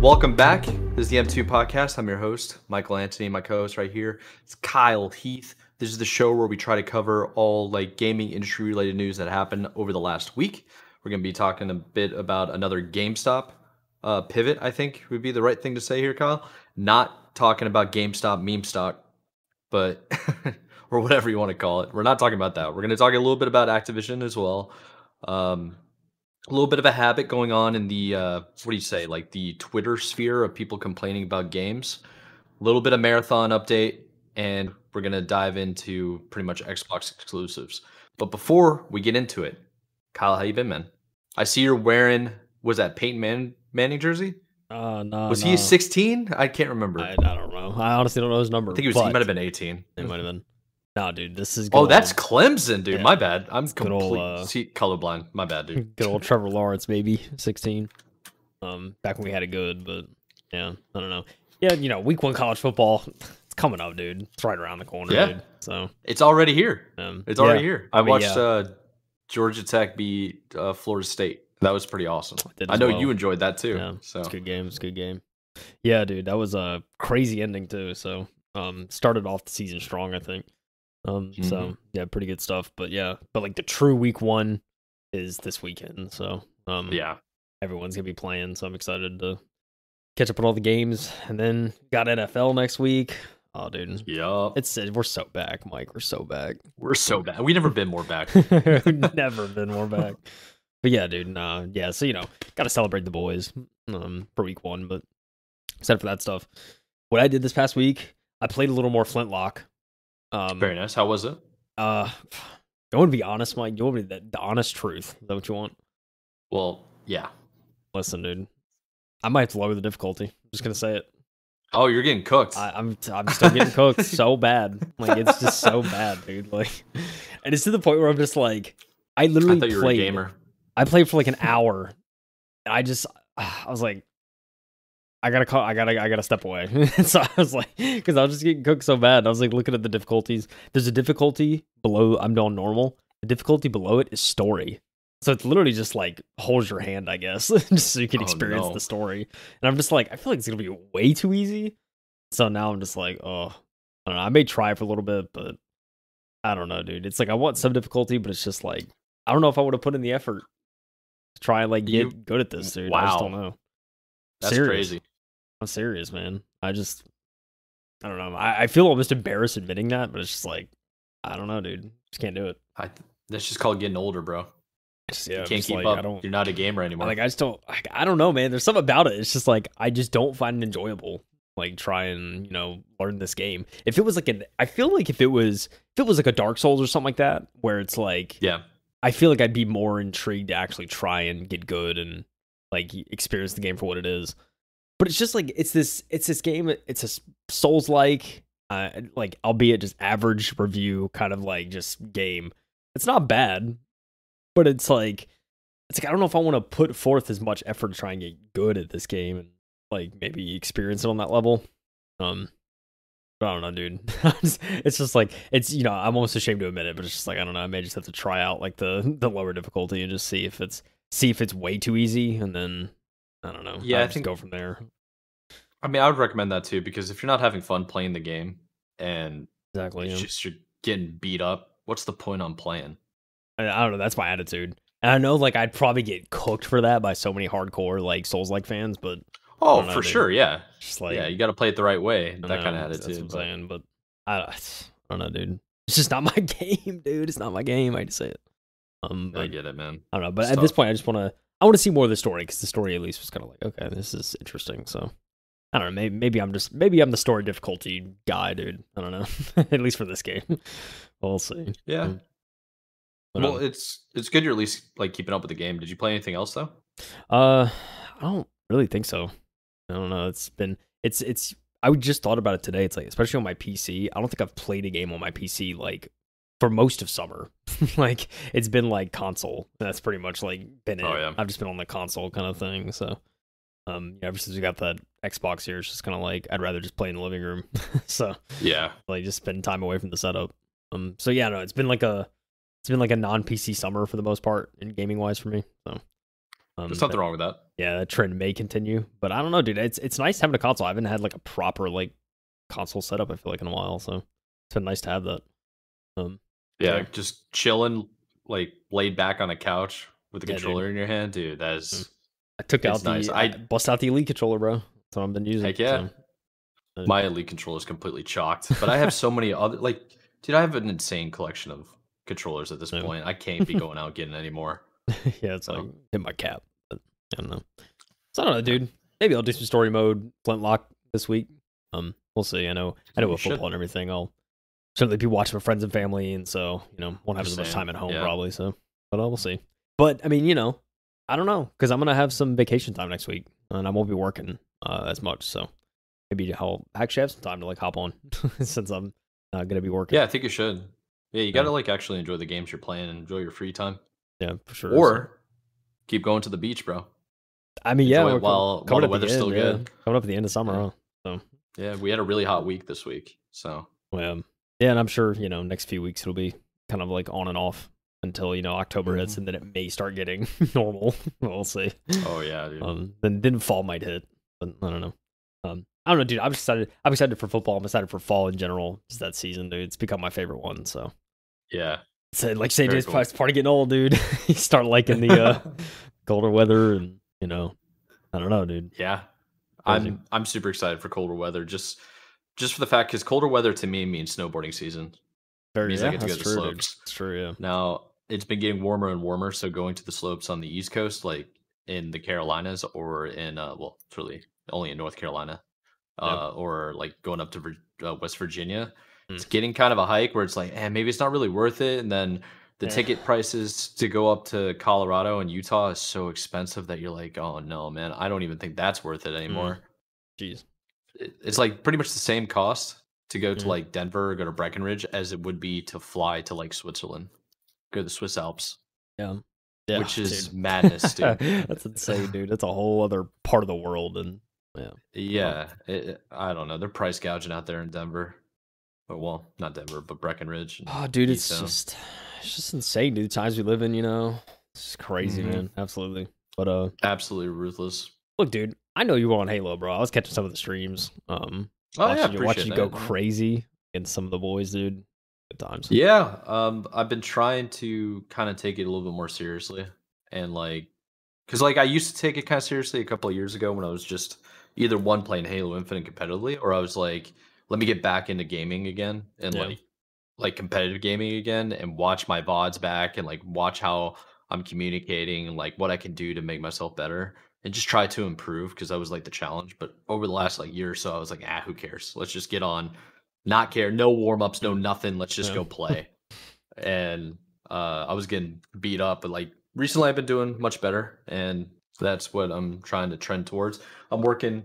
Welcome back. This is the M2 podcast. I'm your host, Michael Anthony. My co-host right here is KyleHeath. This is the show where we try to cover all gaming industry related news that happened over the last week. We're going to be talking a bit about another GameStop pivot, I think would be the right thing to say here, Kyle. Not talking about GameStop meme stock, but or whatever you want to call it. We're not talking about that. We're going to talk a little bit about Activision as well. A little bit of a habit going on in the the Twitter sphere of people complaining about games. A little bit of marathon update, and we're gonna dive into pretty much Xbox exclusives. But before we get into it, Kyle, how you been, man? I see you're wearing, was that Peyton Manning jersey? No. Was he 16? I can't remember. I don't know. I honestly don't know his number. I think he might have been 18. It might have been. No, dude, this is good. Oh, that's Clemson, dude. Yeah. My bad. I'm completely colorblind. My bad, dude. Good old Trevor Lawrence, maybe 16. Back when we had it good, but yeah, I don't know. Yeah, week 1 college football, it's coming up, dude. It's right around the corner, dude. So it's already here. It's already here. I watched Georgia Tech beat Florida State. That was pretty awesome. I know you enjoyed that too. Yeah, so it's a good game. It's a good game. Yeah, dude, that was a crazy ending too. So started off the season strong, I think. So yeah, pretty good stuff. But like the true week 1 is this weekend. So everyone's gonna be playing. So I'm excited to catch up on all the games. And then got NFL next week. Oh, dude. Yeah. We're so back, Mike. We're so back. We're so back. We've never been more back. Never been more back. But yeah, dude. So gotta celebrate the boys for week 1. But except for that stuff, what I did this past week, I played a little more Flintlock. Very nice. How was it? I want to be honest, Mike. You want me the honest truth? Is that what you want? Well, yeah. Listen, dude. I might have to lower the difficulty. I'm just gonna say it. Oh, you're getting cooked. I'm still getting cooked so bad. Like it's just so bad, dude. Like, and it's to the point where I'm just like, I literally thought you were a gamer. I played for like an hour. And I was like, I gotta step away. So I was like, because I was just getting cooked so bad. I was like looking at the difficulties. There's a difficulty below. I'm doing normal. The difficulty below it is story. So it's literally just like holds your hand, I guess, just so you can experience the story. And I'm just like, I feel like it's gonna be way too easy. So now I'm just like, I don't know. I may try for a little bit, but I don't know, dude. It's like I want some difficulty, but it's just like I don't know if I would have put in the effort to try and get good at this, dude. Wow. I just don't know. That's crazy. I'm serious, man. I don't know. I feel almost embarrassed admitting that, but it's just like, I don't know, dude. Just can't do it. That's just called getting older, bro. You can't keep up. You're not a gamer anymore. Like, I don't know, man. There's something about it. It's just like, I just don't find it enjoyable. Like, try and, learn this game. If it was like I feel like if it was like a Dark Souls or something like that, where it's like, yeah, I feel like I'd be more intrigued to actually try and get good and like experience the game for what it is. But it's just like it's this game. It's a Souls-like, like albeit just average review kind of like just game. It's not bad, but it's like I don't know if I want to put forth as much effort to try and get good at this game and like maybe experience it on that level. But I don't know, dude. It's just like I'm almost ashamed to admit it, but it's just like I don't know. I may just have to try out like the lower difficulty and just see if it's way too easy, and then. I don't know. Yeah, I think go from there. I mean, I would recommend that too, because if you're not having fun playing the game and you're getting beat up, what's the point on playing? I don't know. That's my attitude. And I know like I'd probably get cooked for that by so many hardcore like Souls-like fans, but for sure, yeah. Just like you got to play it the right way. That kind of attitude. That's what I'm saying, but I don't know, dude. It's just not my game, dude. It's not my game. I just say it. I get it, man. I don't know, but at this point, I want to see more of the story, because the story at least was kind of like, okay, this is interesting. So I don't know. Maybe I'm the story difficulty guy, dude. I don't know. At least for this game, we'll see. Yeah. But, it's good you're at least like keeping up with the game. Did you play anything else though? I don't really think so. I don't know. It's. I just thought about it today. It's like, especially on my PC, I don't think I've played a game on my PC like for most of summer. Like it's been like console. That's pretty much like been it. Yeah. I've just been on the console kind of thing. So ever since we got that Xbox here, it's just kind of like I'd rather just play in the living room. So yeah, like just spend time away from the setup. So yeah, no, it's been like a non-PC summer for the most part in gaming wise for me. So There's nothing wrong with that. Yeah, that trend may continue, but I don't know, dude. It's nice having a console. I haven't had like a proper like console setup, I feel like, in a while, so it's been nice to have that. Yeah, just chilling, like laid back on a couch with the controller in your hand, dude. I took out nice. I bust out the Elite controller, bro. That's what I've been using. Heck yeah. So. My Elite controller is completely chalked, but I have so many other dude. I have an insane collection of controllers at this point. I can't be going out getting any more. Yeah, it's like hit my cap. But I don't know. So I don't know, dude. Maybe I'll do some story mode Flintlock this week. We'll see. I know with football and everything, I'll certainly be watching with friends and family, and so won't have as much time at home probably. So, but we'll see. But I mean, I don't know, because I'm gonna have some vacation time next week, and I won't be working as much. So maybe I'll actually have some time to like hop on since I'm gonna be working. Yeah, I think you should. Yeah, you gotta like actually enjoy the games you're playing and enjoy your free time. Yeah, for sure. Or keep going to the beach, bro. I mean, enjoy while the weather's still good. Coming up at the end of summer, huh? So yeah, we had a really hot week this week. So yeah, and I'm sure next few weeks it'll be kind of like on and off until October hits, and then it may start getting normal. We'll see. Oh yeah, dude. Then fall might hit, but I don't know. I don't know, dude. I'm excited for football. I'm excited for fall in general. It's that season, dude. It's become my favorite one. So yeah. So like saying it's part of getting old, dude. You start liking the colder weather, and I don't know, dude. Yeah, I'm super excited for colder weather. Just for the fact, because colder weather to me means snowboarding season. It means I get to go to slopes. Dude. It's true, yeah. Now it's been getting warmer and warmer, so going to the slopes on the East Coast, like in the Carolinas, or in it's really only in North Carolina, or like going up to West Virginia. It's getting kind of a hike where it's like, maybe it's not really worth it. And then the ticket prices to go up to Colorado and Utah is so expensive that you're like, oh no, man, I don't even think that's worth it anymore. Jeez. It's like pretty much the same cost to go to like Denver or go to Breckenridge as it would be to fly to like Switzerland, go to the Swiss Alps. Yeah. Which is madness, dude. That's insane, dude. That's a whole other part of the world. And I don't know. They're price gouging out there in Denver. Well, not Denver, but Breckenridge. Oh, dude, it's just insane, dude. The times we live in, it's just crazy, man. Absolutely. But absolutely ruthless. Look, dude, I know you were on Halo, bro. I was catching some of the streams. Watching you go crazy against some of the boys, dude. Good times. Yeah. I've been trying to kind of take it a little bit more seriously, and because I used to take it kind of seriously a couple of years ago when I was just either playing Halo Infinite competitively, or I was like, let me get back into gaming again and like competitive gaming again, and watch my VODs back, and like watch how I'm communicating and like what I can do to make myself better, and just try to improve, because that was like the challenge. But over the last year or so, I was like, who cares? Let's just get on, not care, no warm-ups, no nothing. Let's just go play. And I was getting beat up, but like recently I've been doing much better, and that's what I'm trying to trend towards. I'm working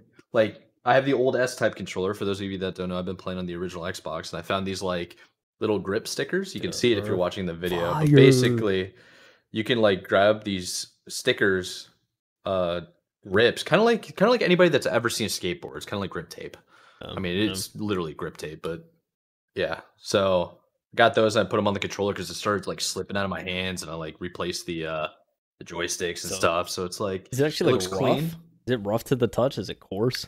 I have the old S-type controller. For those of you that don't know, I've been playing on the original Xbox, and I found these little grip stickers. You can see it if you're watching the video. But basically, you can grab these stickers, grips, kind of like anybody that's ever seen a skateboard. It's kind of like grip tape. I mean, it's literally grip tape, but yeah. So I got those, and I put them on the controller because it started slipping out of my hands, and I replaced the joysticks and stuff. So it's is it actually looks clean? Is it rough to the touch? Is it coarse?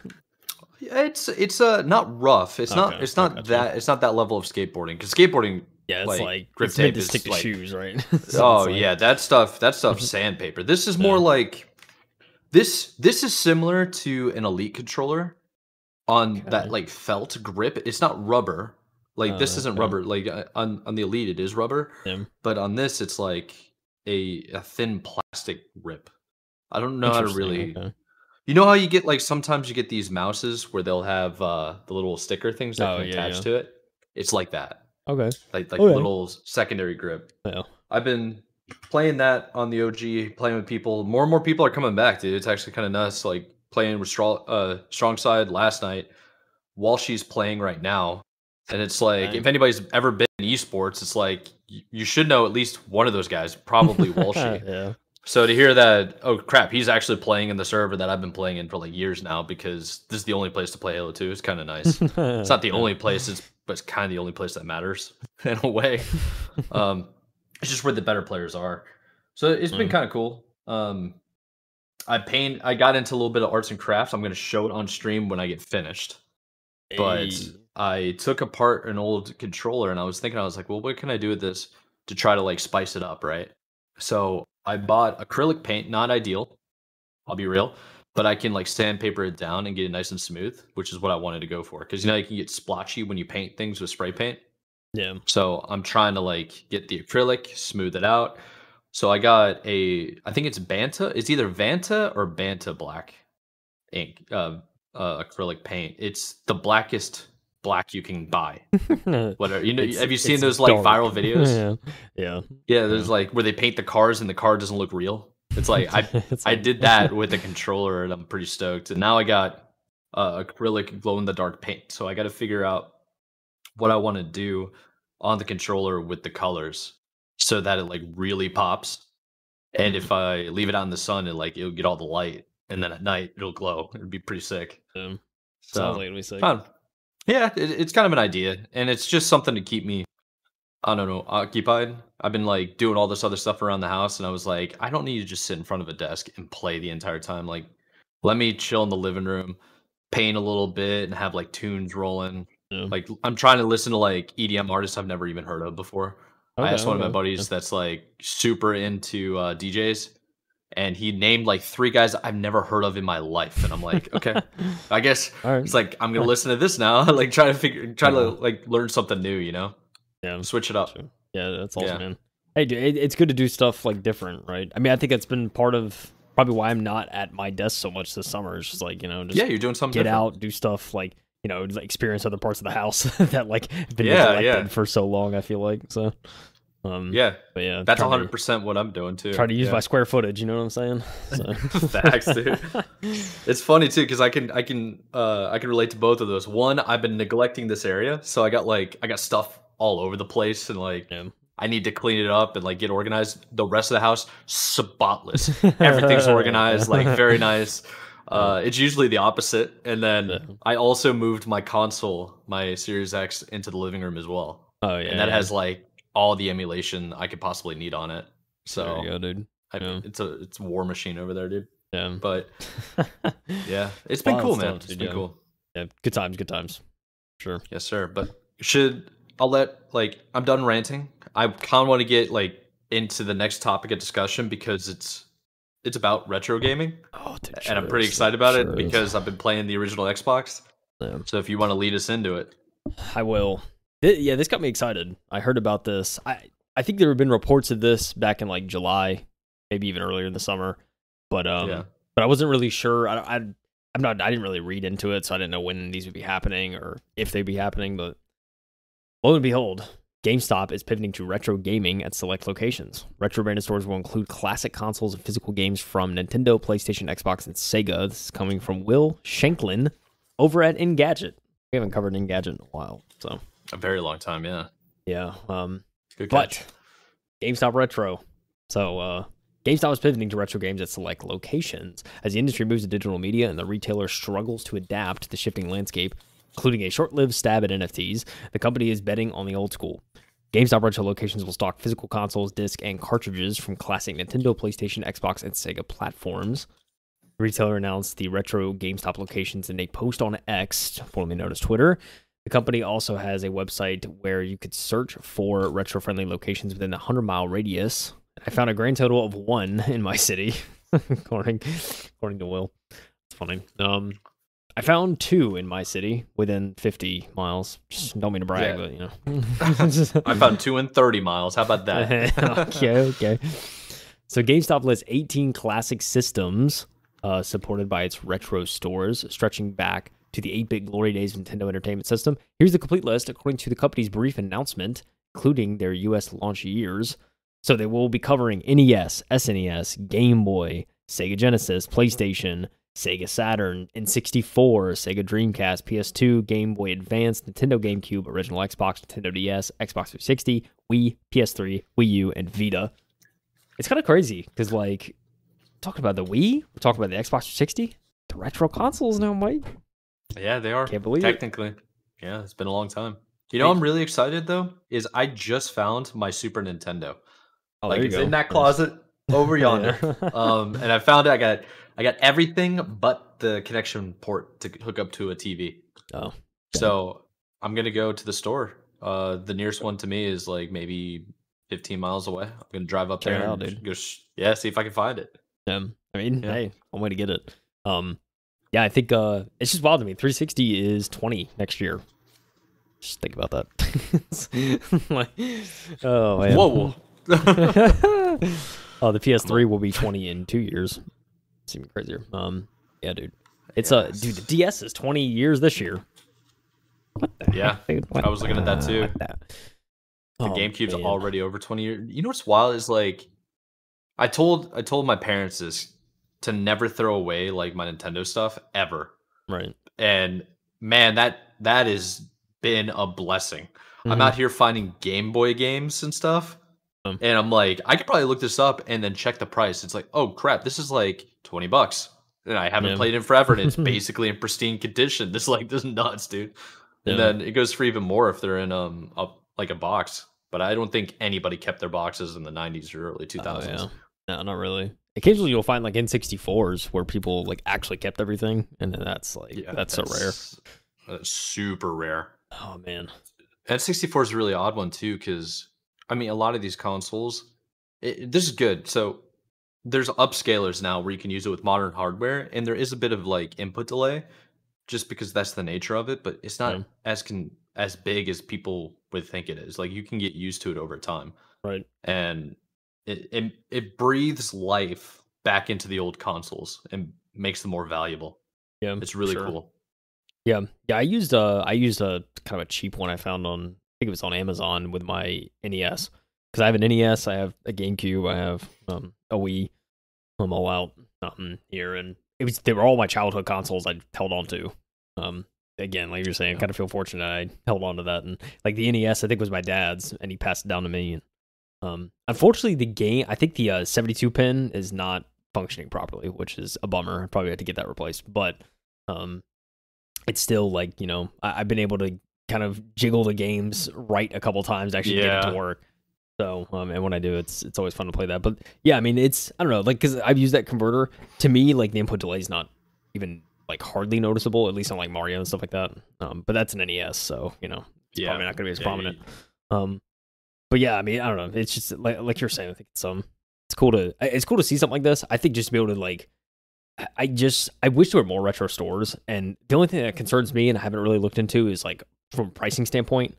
It's not rough. It's not that level of skateboarding, because skateboarding it's grip tape is stick to shoes, right? So that stuff's sandpaper. This is more this is similar to an Elite controller on that felt grip. It's not rubber. This isn't rubber. On the Elite it is rubber. But on this it's a thin plastic grip. I don't know how to really You know how you get sometimes you get these mouses where they'll have the little sticker things that can attach to it? It's like that. Okay. Little secondary grip. Yeah. I've been playing that on the OG, playing with people. More and more people are coming back, dude. It's actually kind of nuts. Playing with Strong Side last night while she's playing right now. And it's if anybody's ever been in esports, it's you should know at least one of those guys, probably Walshy. Yeah. So to hear that, oh crap, he's actually playing in the server that I've been playing in for years now, because this is the only place to play Halo 2. It's kind of nice. It's not the only place, but it's kind of the only place that matters in a way. It's just where the better players are. So it's been kind of cool. I got into a little bit of arts and crafts. I'm gonna show it on stream when I get finished. But Hey. I took apart an old controller and I was thinking, I was like, well, what can I do with this to try to like spice it up, right? So I bought acrylic paint, not ideal, I'll be real, but I can like sandpaper it down and get it nice and smooth, which is what I wanted to go for. Because you can get splotchy when you paint things with spray paint. Yeah. So I'm trying to like get the acrylic, smooth it out. So I got I think it's Banta. It's either Vanta or Banta black ink, acrylic paint. It's the blackest black you can buy. Whatever. Have you seen those like viral videos? Yeah. There's like where they paint the cars and the car doesn't look real. It's like I did that with a controller and I'm pretty stoked. And now I got acrylic glow in the dark paint. So I got to figure out what I want to do on the controller with the colors so that it like really pops. And if I leave it out in the sun, it'll get all the light, and then at night it'll glow. It'd be pretty sick. Sounds So like we say. yeah, it's kind of an idea, and it's just something to keep me, I don't know, occupied. I've been like doing all this other stuff around the house, and I was like, I don't need to just sit in front of a desk and play the entire time. Like, let me chill in the living room, paint a little bit, and have like tunes rolling. Yeah. Like, I'm trying to listen to like EDM artists I've never even heard of before. I asked one of my buddies that's like super into DJs, and he named like 3 guys I've never heard of in my life. And I'm like, okay, I guess it's like I'm gonna listen to this now. Like try to like learn something new, Yeah, switch it up. Sure. Yeah, that's awesome, man. Hey, dude, it's good to do stuff like different, right? I mean, I think that's been part of probably why I'm not at my desk so much this summer. It's just like, just you're doing something get different. out, do stuff like, like experience other parts of the house that like have been neglected for so long, I feel like. So but yeah, that's 100% what I'm doing too. Try to use my square footage, you know what I'm saying? So. Facts, dude. It's funny too because I can relate to both of those. One, I've been neglecting this area, so I got stuff all over the place, and like I need to clean it up and like get organized. The rest of the house, spotless. Everything's organized, like very nice. It's usually the opposite. And then I also moved my console, my Series X, into the living room as well. Oh yeah, and that has like all the emulation I could possibly need on it. So there you go, dude. It's a war machine over there, dude. Yeah, but yeah, it's been cool, man. It's been cool. Yeah, good times. Sure. Yes, sir. But I'm done ranting. I kind of want to get like into the next topic of discussion because it's about retro gaming. Oh, dude, and I'm pretty excited about it because I've been playing the original Xbox. Yeah. So if you want to lead us into it, I will. Yeah, this got me excited. I heard about this. I think there have been reports of this back in like July, maybe even earlier in the summer. But but I wasn't really sure. I didn't really read into it, so I didn't know when these would be happening or if they'd be happening. But lo and behold, GameStop is pivoting to retro gaming at select locations. Retro branded stores will include classic consoles and physical games from Nintendo, PlayStation, Xbox, and Sega. This is coming from Will Shanklin over at Engadget. We haven't covered Engadget in a while, so a very long time, yeah. Yeah. Good but catch. GameStop Retro. So GameStop is pivoting to retro games at select locations as the industry moves to digital media and the retailer struggles to adapt to the shifting landscape, including a short-lived stab at NFTs. The company is betting on the old school. GameStop Retro locations will stock physical consoles, discs, and cartridges from classic Nintendo, PlayStation, Xbox, and Sega platforms. The retailer announced the Retro GameStop locations in a post on X, formerly known as Twitter. The company also has a website where you could search for retro-friendly locations within a 100-mile radius. I found a grand total of 1 in my city, according to Will. It's funny. I found 2 in my city within 50 miles. Just don't mean to brag, but I found 2 in 30 miles. How about that? Okay. So GameStop lists 18 classic systems supported by its retro stores, stretching back to the 8-bit glory days of Nintendo Entertainment System. Here's the complete list according to the company's brief announcement, including their U.S. launch years. So they will be covering NES, SNES, Game Boy, Sega Genesis, PlayStation, Sega Saturn, N64, Sega Dreamcast, PS2, Game Boy Advance, Nintendo GameCube, Original Xbox, Nintendo DS, Xbox 360, Wii, PS3, Wii U, and Vita. It's kind of crazy because, like, talking about the Wii, we're talking about the Xbox 360, the retro consoles now, Mike. Yeah, they are. Can't believe technically. it. Yeah, it's been a long time. You know, I'm really excited though. Is I just found my Super Nintendo. Oh, like there you it's go. in that closet over yonder. And I found it. I got everything but the connection port to hook up to a TV. Oh, so I'm gonna go to the store. The nearest one to me is like maybe 15 miles away. I'm gonna drive up check it there out, and dude. go. See if I can find it. I mean, Yeah. hey, one way to get it. Yeah, I think it's just wild to me. 360 is 20 next year. Just think about that. Like, oh man. Whoa. Oh, the PS3 will be 20 in 2 years. It's even crazier. Yeah, dude. It's Yes. dude, the DS is 20 years this year. What the Yeah, heck, dude? I was looking at that too. What the- The Oh, GameCube's man. already over 20 years. You know what's wild is like I told my parents this to never throw away like my Nintendo stuff ever. Right. And man, that has been a blessing. I'm Mhm. out here finding Game Boy games and stuff. Um, And I'm like, I could probably look this up and then check the price. It's like, oh crap, this is like $20. And I haven't Yeah. played it in forever and it's basically in pristine condition. This is nuts, dude. And Yeah. then it goes for even more if they're in a box. But I don't think anybody kept their boxes in the 90s or early 2000s. Oh, yeah. No, not really. Occasionally you'll find like N64s where people like actually kept everything, and then that's like that's so rare. That's super rare. Oh man. N64 is a really odd one too, because I mean, a lot of these consoles, this is good. So there's upscalers now where you can use it with modern hardware, and there is a bit of like input delay, just because that's the nature of it. But it's not as big as people would think it is. Like you can get used to it over time, Right. and it breathes life back into the old consoles and makes them more valuable. Yeah. It's really sure. cool. Yeah. Yeah. I used a kind of a cheap one I found on, I think it was on Amazon with my NES. Because I have an NES, I have a GameCube, I have a Wii. I'm all out here, and they were all my childhood consoles I held on to. Again, like you're saying, I kind of feel fortunate I held on to that. And like the NES, I think was my dad's, and he passed it down to me. And unfortunately, the game, I think the 72 pin is not functioning properly, which is a bummer. I probably have to get that replaced, but it's still like, you know, I've been able to kind of jiggle the games right a couple times to actually get it to work. So, and when I do, it's always fun to play that. But yeah, I mean, it's, I don't know, like, because I've used that converter. To me, like, the input delay is not even like hardly noticeable, at least on like Mario and stuff like that. But that's an NES, so you know, it's probably not going to be as prominent. But yeah, I mean, I don't know. It's just like you're saying. I think it's cool to see something like this. I think just to be able to like, I wish there were more retro stores. And the only thing that concerns me, and I haven't really looked into, is like from a pricing standpoint.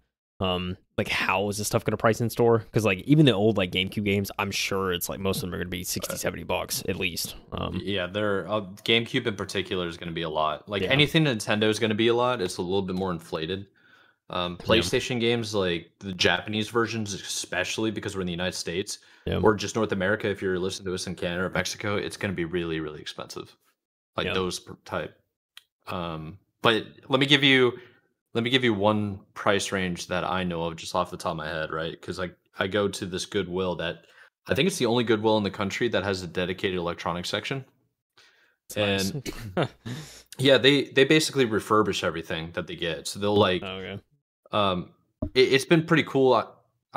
Like how is this stuff going to price in store? Because like even the old like GameCube games, I'm sure it's like most of them are going to be $60-$70 at least. Yeah, they're GameCube in particular is going to be a lot. Like anything Nintendo is going to be a lot. It's a little bit more inflated. PlayStation games, like the Japanese versions, especially because we're in the United States or just North America. If you're listening to us in Canada or Mexico, it's going to be really, really expensive. Like those type. But let me give you one price range that I know of just off the top of my head, right? Because I go to this Goodwill that I think it's the only Goodwill in the country that has a dedicated electronics section. That's and nice. yeah, they basically refurbish everything that they get. So they'll like, it's been pretty cool. I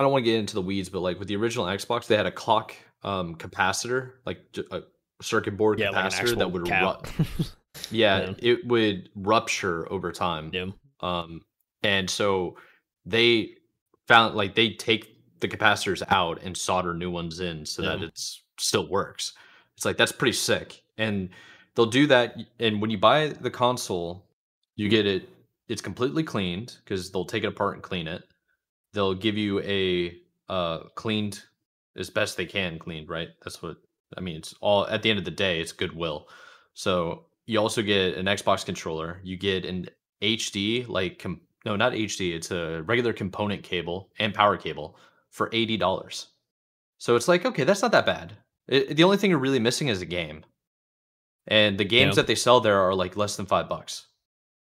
don't want to get into the weeds, but like with the original Xbox, they had a clock capacitor, like a circuit board capacitor like that would it would rupture over time. And so they found like they take the capacitors out and solder new ones in so that it still works. It's like that's pretty sick. And they'll do that. And when you buy the console, you get it. It's completely cleaned because they'll take it apart and clean it. They'll give you a cleaned as best they can cleaned, right? That's what I mean. It's all at the end of the day, it's Goodwill. So you also get an Xbox controller. You get an HD, no, not HD. It's a regular component cable and power cable for $80. So it's like, okay, that's not that bad. The only thing you're really missing is a game. And the games that they sell there are like less than $5.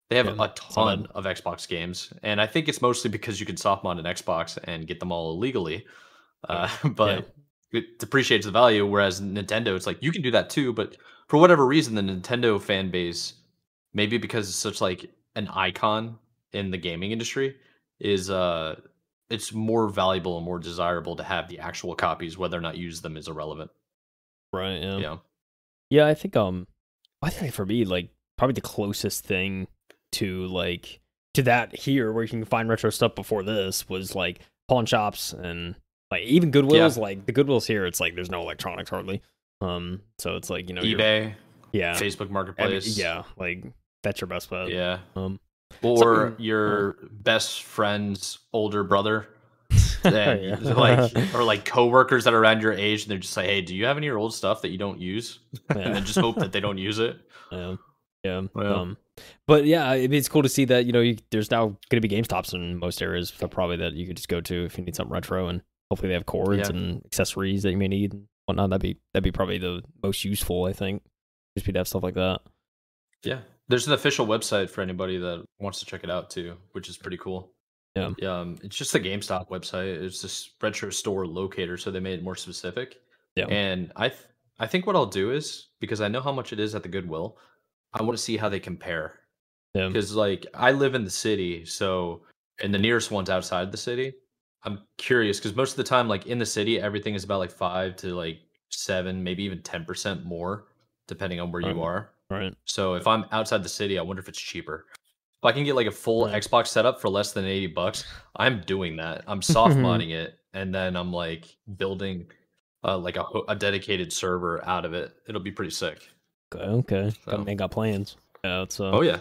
They have a ton of Xbox games, and I think it's mostly because you can soft mod an Xbox and get them all illegally. But it depreciates the value. Whereas Nintendo, it's like you can do that too, but for whatever reason, the Nintendo fan base, maybe because it's such like an icon in the gaming industry, is it's more valuable and more desirable to have the actual copies. Whether or not you use them is irrelevant. Right. Yeah. Yeah, I think I think for me, like probably the closest thing to like to that here, where you can find retro stuff before this, was like pawn shops and like even Yeah, Goodwills. Like the Goodwills here, it's like there's no electronics hardly. So it's like you're eBay, yeah, Facebook I mean, Marketplace. yeah, like that's your best bet. Yeah, Um, or something, your best friend's older brother, and yeah, like or like coworkers that are around your age, and they're just like, "Hey, do you have any of your old stuff that you don't use?" And yeah. then just hope that they don't use it. Yeah, yeah. Well, But yeah, it's cool to see that there's now going to be GameStops in most areas, so probably that you could just go to if you need something retro, and hopefully they have cords yeah, and accessories that you may need and whatnot. That'd be probably the most useful, I think. Just be to have stuff like that. yeah. There's an official website for anybody that wants to check it out too, which is pretty cool. Yeah, It's just the GameStop website. It's this retro store locator, so they made it more specific. yeah, And I think what I'll do is, because I know how much it is at the Goodwill, I want to see how they compare. yeah. Because like I live in the city, so and the nearest one's outside the city. I'm curious because most of the time, like in the city, everything is about like 5 to like 7, maybe even 10% more, depending on where All you right, are. all right, So if I'm outside the city, I wonder if it's cheaper. If I can get like a full all Xbox setup for less than $80, I'm doing that. I'm soft right. modding it, and then I'm like building like a dedicated server out of it. It'll be pretty sick. Okay, okay. So, Got plans. Yeah, it's oh yeah,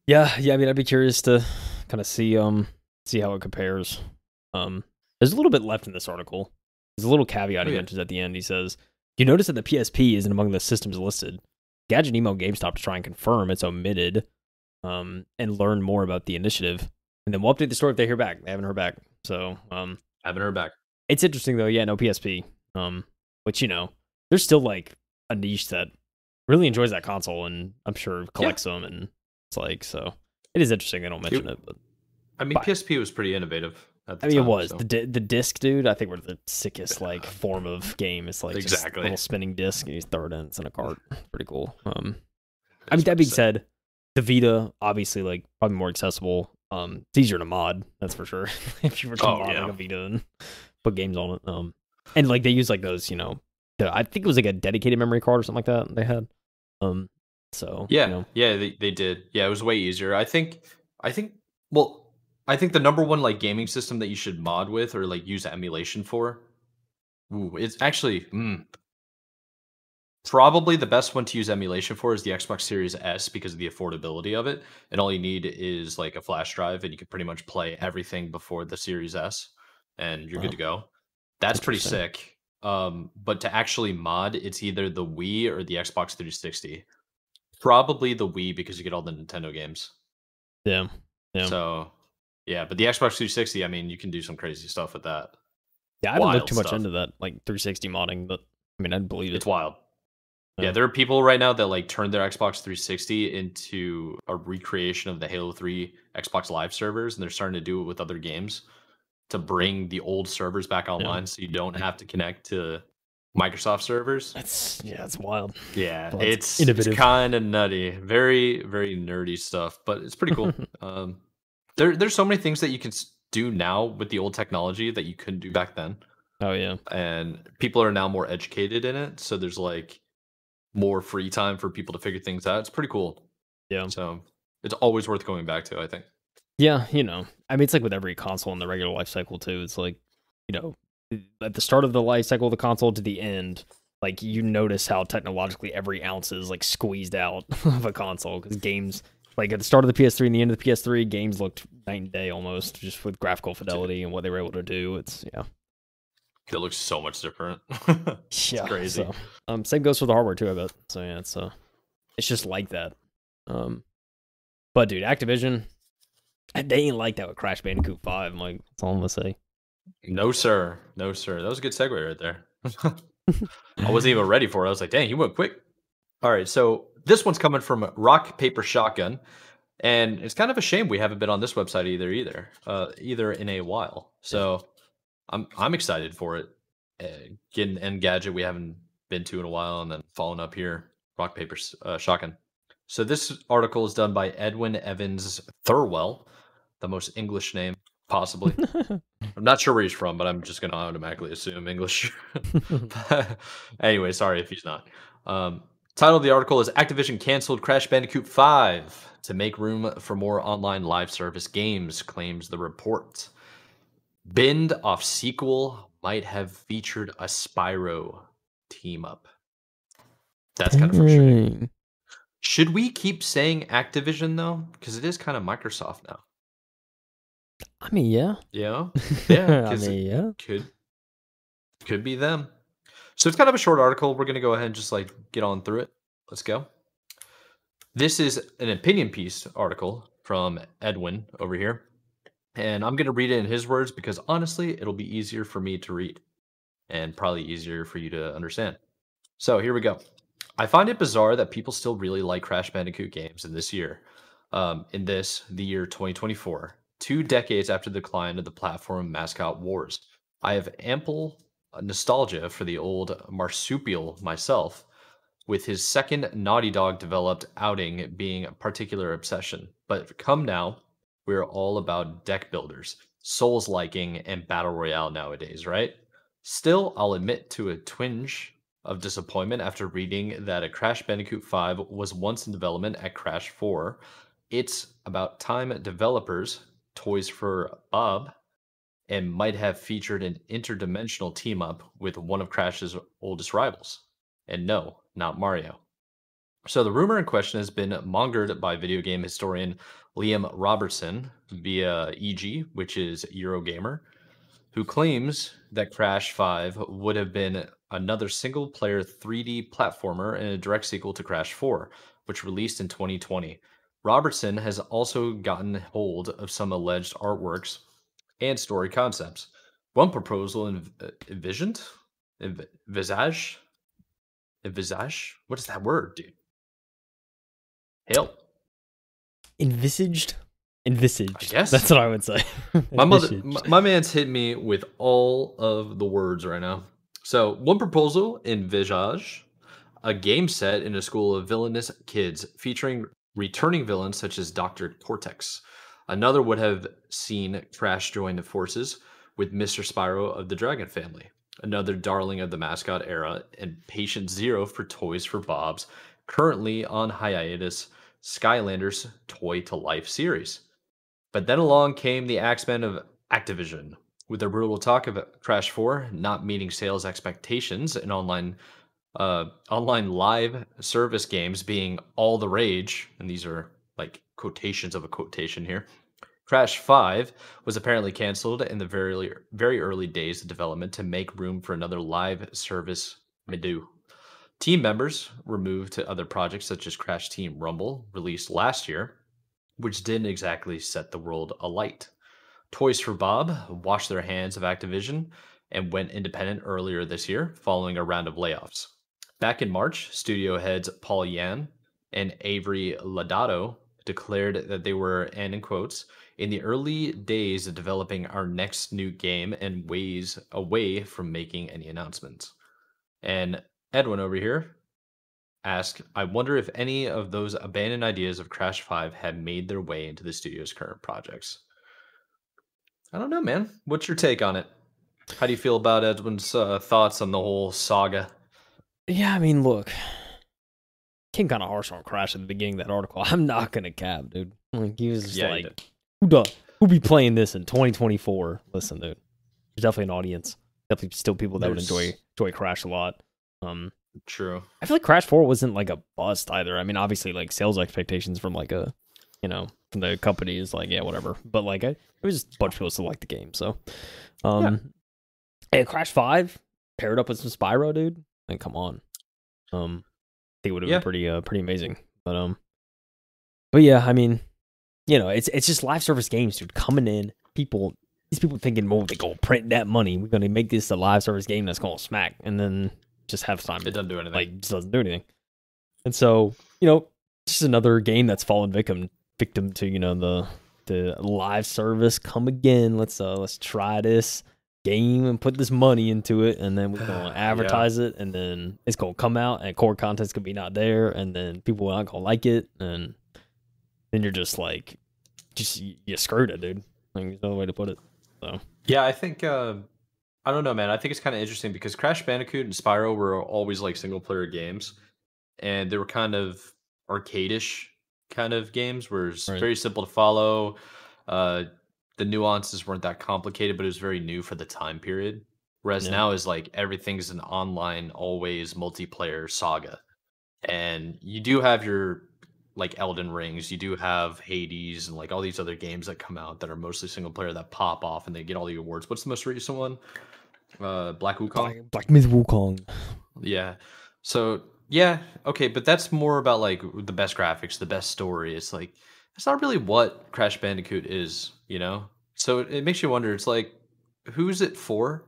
yeah. I mean, I'd be curious to kind of see how it compares. There's a little bit left in this article. There's a little caveat oh he yeah, mentions at the end. He says, "You notice that the PSP isn't among the systems listed. Gadget emailed GameStop to try and confirm it's omitted, and learn more about the initiative. And then we'll update the story if they hear back. They haven't heard back. So, haven't heard back. it's interesting though. Yeah, no PSP. Which there's still like a niche that really enjoys that console, and I'm sure Yeah, collects them, and it's like so. It is interesting. I don't mention it, but I mean PSP was pretty innovative at the I mean, it time. was So the disc, dude. I think we're the sickest like form of game. It's like just a exactly, little spinning disc, and you throw it in. It's in a cart. Pretty cool. I it's mean, that pretty being sick. said, the Vita obviously like probably more accessible. It's easier to mod, that's for sure. If you were to Oh mod yeah, like a Vita and put games on it, and like they use like those, I think it was like a dedicated memory card or something like that they had. So yeah, yeah. They did. Yeah, it was way easier. I think. Well, I think the number one like gaming system that you should mod with or like use emulation for. Ooh, it's actually probably the best one to use emulation for is the Xbox Series S because of the affordability of it. And all you need is like a flash drive, and you can pretty much play everything before the Series S, and you're good wow, to go. That's pretty interesting. sick. But to actually mod, it's either the Wii or the Xbox 360. Probably the Wii because you get all the Nintendo games. Yeah, yeah, So, yeah, but the Xbox 360, I mean, you can do some crazy stuff with that. yeah. I haven't looked Wild too much stuff. into that like 360 modding, but I mean, I'd believe it. It's wild. Yeah, Yeah, there are people right now that like turn their Xbox 360 into a recreation of the Halo 3 Xbox Live servers, and they're starting to do it with other games to bring the old servers back yeah. online so you don't have to connect to Microsoft servers. It's wild. Yeah, Well, it's it's innovative. kind of nutty. Very, very nerdy stuff, but it's pretty cool. There's so many things that you can do now with the old technology that you couldn't do back then, Oh yeah, and people are now more educated in it. So there's like more free time for people to figure things out. It's pretty cool. yeah. So it's always worth going back to, I think. Yeah, I mean, it's like with every console in the regular life cycle too. It's like, at the start of the life cycle of the console to the end, like you notice how technologically every ounce is like squeezed out of a console because games, like at the start of the PS3 and the end of the PS3, games looked night and day almost, just with graphical fidelity and what they were able to do. It's yeah, It looks so much different. It's yeah. crazy. So, same goes for the hardware too, I bet. So yeah, it's just like that. But dude, Activision, they ain't like that with Crash Bandicoot 5. I'm like, that's all I'm gonna say. No, sir. No, sir. That was a good segue right there. I wasn't even ready for it. I was like, dang, he went quick. All right. So this one's coming from Rock, Paper, Shotgun. And it's kind of a shame we haven't been on this website either in a while. So I'm excited for it. Getting Engadget we haven't been to in a while, and then following up here, Rock, Paper, Shotgun. So this article is done by Edwin Evans Thurwell, the most English name possibly. I'm not sure where he's from, but I'm just going to automatically assume English. Anyway, sorry if he's not. Title of the article is Activision canceled Crash Bandicoot 5 to make room for more online live service games, claims the report. Binned off sequel might have featured a Spyro team up. That's kind of frustrating. Should we keep saying Activision though? Because it is kind of Microsoft now. I mean, yeah. Yeah. Yeah. I mean, yeah. Could be them. So it's kind of a short article. We're going to go ahead and just like get on through it. Let's go. This is an opinion piece article from Edwin over here. And I'm going to read it in his words because honestly, it'll be easier for me to read and probably easier for you to understand. So here we go. I find it bizarre that people still really like Crash Bandicoot games in this year. The year 2024, 2 decades after the decline of the platform mascot wars. I have ample nostalgia for the old marsupial myself, with his second Naughty Dog developed outing being a particular obsession. But come now, we're all about deck builders, souls liking, and battle royale nowadays, right? Still, I'll admit to a twinge of disappointment after reading that a Crash Bandicoot 5 was once in development at Crash 4. It's about time developers, Toys for Bob, and might have featured an interdimensional team up with one of Crash's oldest rivals. And no, not Mario. So the rumor in question has been mongered by video game historian Liam Robertson via EG, which is Eurogamer, who claims that Crash 5 would have been another single-player 3D platformer and a direct sequel to Crash 4, which released in 2020. Robertson has also gotten hold of some alleged artworks and story concepts. One proposal envisioned? Visage? What is that word, dude? Hell. Envisaged? I guess. That's what I would say. My man's hit me with all of the words right now. So, one proposal envisage a game set in a school of villainous kids featuring returning villains such as Dr. Cortex. Another would have seen Crash join the forces with Mr. Spyro of the Dragon family. Another darling of the mascot era, and Patient Zero for Toys for Bob's currently on hiatus Skylanders Toy to Life series. But then along came the Axemen of Activision, with their brutal talk of Crash 4 not meeting sales expectations and online live service games being all the rage, and these are like quotations of a quotation here. Crash 5 was apparently canceled in the very early days of development to make room for another live service Medu. Team members were moved to other projects such as Crash Team Rumble, released last year, which didn't exactly set the world alight. Toys for Bob washed their hands of Activision and went independent earlier this year following a round of layoffs. Back in March, studio heads Paul Yan and Avery Ladato declared that they were, and in quotes, in the early days of developing our next new game and ways away from making any announcements. And Edwin over here asked, I wonder if any of those abandoned ideas of Crash 5 had made their way into the studio's current projects. I don't know, man. What's your take on it? How do you feel about Edwin's thoughts on the whole saga? Yeah, I mean, look, came kind of harsh on Crash at the beginning of that article. I'm not gonna cap, dude. Like, he was just like, who be playing this in 2024? Listen, dude, there's definitely an audience. Definitely still people that would enjoy Crash a lot. True. I feel like Crash 4 wasn't like a bust either. I mean, obviously, like sales expectations from like from the company is like, yeah, whatever. But like, it was just a bunch of people still like the game. So, and Crash 5 paired up with some Spyro, dude. Like, come on. I think it would have been pretty amazing. But yeah, I mean, it's just live service games, dude. Coming in, these people thinking, well, they go print that money. We're gonna make this a live service game that's gonna smack, and then just have time. It doesn't do anything. Like, just doesn't do anything. And so, just another game that's fallen victim to the live service. Come again. Let's try this game and put this money into it, and then we're gonna advertise it, and then it's gonna come out, and core content's gonna be not there, and then people are not gonna like it, and then you're just like, you screwed it, dude. Like, there's no way to put it. So yeah, I think I don't know, man. I think it's kind of interesting because Crash Bandicoot and Spyro were always like single player games, and they were kind of arcade-ish kind of games where it's Right. very simple to follow. Uh, the nuances weren't that complicated, but it was very new for the time period. Whereas Yeah. now is like everything's an online, always multiplayer saga. And you do have your like Elden Rings, you do have Hades and like all these other games that come out that are mostly single player that pop off and they get all the awards. What's the most recent one? Black Wukong? Black Myth Wukong. Yeah. So yeah, okay, but that's more about like the best graphics, the best story. It's like that's not really what Crash Bandicoot is, you know? So it makes you wonder, it's like, who's it for?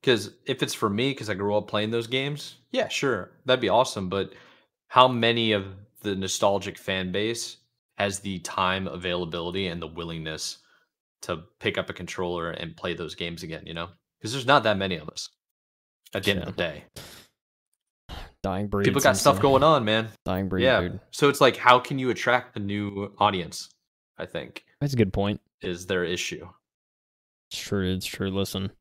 Because if it's for me, because I grew up playing those games, yeah, sure, that'd be awesome. But how many of the nostalgic fan base has the time availability and the willingness to pick up a controller and play those games again, you know? Because there's not that many of us at the end of the day. Dying breed. People got stuff going on, man. Dying breed, Yeah. dude. So it's like, how can you attract a new audience? I think That's a good point. is their issue. It's true. It's true. Listen,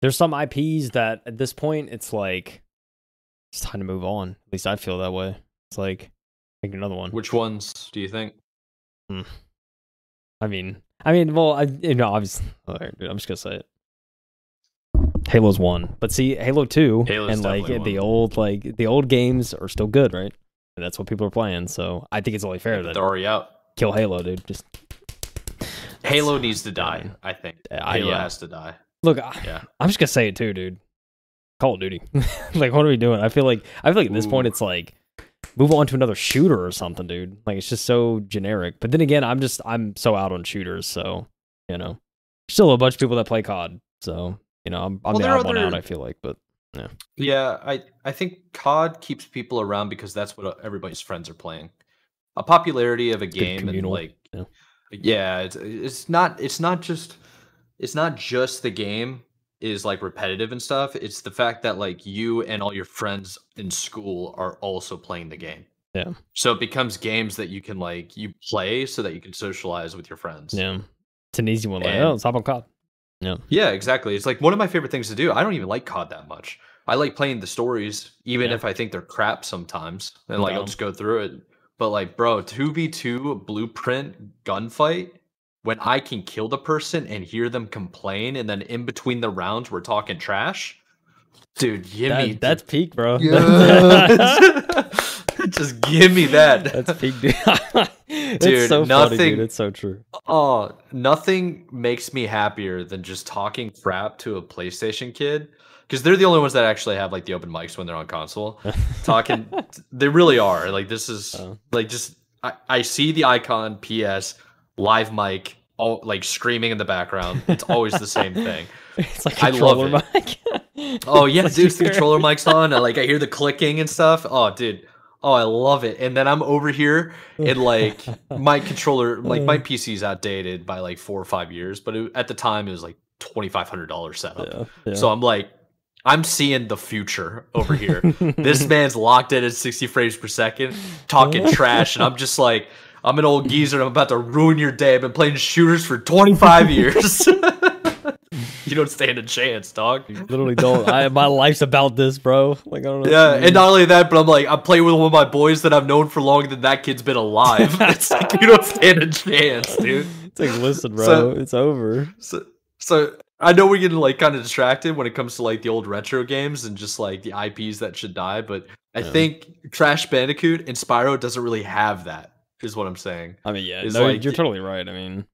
there's some IPs that at this point it's like it's time to move on. At least I feel that way. It's like make another one. Which ones do you think? I mean, well, obviously, dude, I'm just gonna say it. Halo's 1, but see, Halo 2 Halo's and like definitely the old games are still good, right? And that's what people are playing. So I think it's only fair But that they're already out. kill Halo, dude. Just Halo needs to die, I think. Halo yeah. has to die. Look, Yeah. I'm just gonna say it too, dude. Call of Duty. Like, what are we doing? I feel like at this point it's like move on to another shooter or something, dude. Like it's just so generic. But then again, I'm so out on shooters, so you know, still a bunch of people that play COD. So you know, I'm the odd one out. I feel like, but yeah. Yeah, I think COD keeps people around because that's what everybody's friends are playing. A popularity of a game and like yeah, it's not just the game is like repetitive and stuff. It's the fact that like you and all your friends in school are also playing the game. Yeah. So it becomes games that you can like you play so that you can socialize with your friends. Yeah. It's an easy one. Like, let's hop on COD. Yeah. Yeah, exactly. It's like one of my favorite things to do. I don't even like COD that much. I like playing the stories, even if I think they're crap sometimes. And like I'll just go through it. But like, bro, 2v2 blueprint gunfight, when I can kill the person and hear them complain, and then in between the rounds we're talking trash. Dude, that's peak, bro. Just give me that. That's peak, dude. Dude, so nothing. Funny, dude. It's so true. Oh, nothing makes me happier than just talking crap to a PlayStation kid, because they're the only ones that actually have like the open mics when they're on console. Talking, they really are. Like this is like just I see the icon PS live mic, all like screaming in the background. It's always the same thing. It's like controller mic. Oh yeah, dude, it's the controller mic's on. I hear the clicking and stuff. Oh, dude. Oh, I love it. And then I'm over here and like my controller, like my PC's outdated by like 4 or 5 years, but at the time it was like $2,500 setup. Yeah. So I'm like, I'm seeing the future over here. This man's locked in at 60 frames per second, talking trash, and I'm just like, I'm an old geezer and I'm about to ruin your day. I've been playing shooters for 25 years. You don't stand a chance, dog. You literally don't. My life's about this, bro. Like I don't know. Yeah, and not only that, but I'm playing with one of my boys that I've known for longer than that kid's been alive. It's like you don't stand a chance, dude. It's like, listen, bro, it's over. So I know we're getting like kind of distracted when it comes to like the old retro games and just like the IPs that should die, but I think Crash Bandicoot and Spyro doesn't really have that. Is what I'm saying. I mean, yeah, no, like, you're totally right. I mean.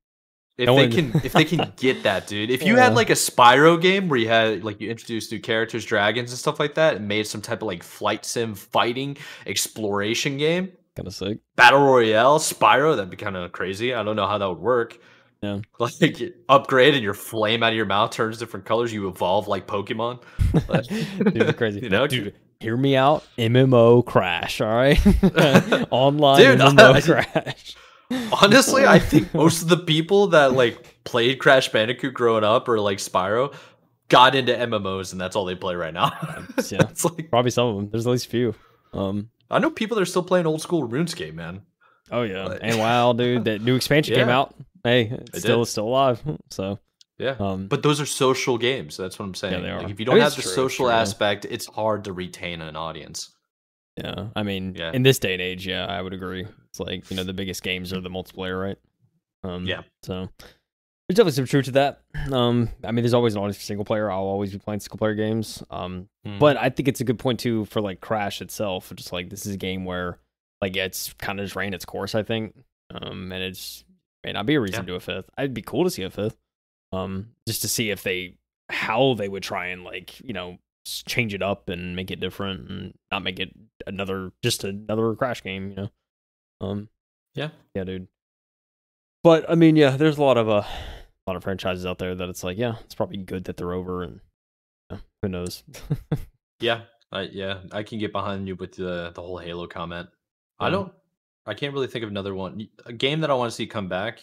If they can get that, dude. If you had like a Spyro game where you had like you introduced new characters, dragons and stuff like that, and made some type of like flight sim fighting exploration game, kind of sick. Battle Royale, Spyro, that'd be kind of crazy. I don't know how that would work. Yeah. Like you upgrade and your flame out of your mouth turns different colors, you evolve like Pokemon. Dude, crazy. You know, dude, hear me out. MMO Crash, all right? Online dude, MMO Crash. Honestly, I think most of the people that like played Crash Bandicoot growing up or like Spyro got into MMOs and that's all they play right now. Yeah, it's like probably some of them. There's at least a few. I know people that are still playing old school RuneScape, man. Oh yeah, and WoW, dude. That new expansion came out. Hey, it's still alive. So yeah, but those are social games. That's what I'm saying. Yeah, they are. Like, if you don't have the social aspect, it's hard to retain an audience. Yeah, I mean, Yeah. in this day and age, yeah, I would agree. It's like, you know, the biggest games are the multiplayer, right? Yeah. So there's definitely some truth to that. I mean, there's always an audience for single player. I'll always be playing single player games. But I think it's a good point too for like Crash itself. Just like this is a game where like it's kind of just ran its course, I think. And it's may not be a reason to do a fifth. It'd be cool to see a fifth. Just to see if how they would try and like, you know, change it up and make it different and not make it another Crash game, you know. Yeah, dude. But I mean, yeah, there's a lot of franchises out there that it's like, yeah, it's probably good that they're over, and who knows. I can get behind you with the whole Halo comment. I can't really think of another one. A game that I want to see come back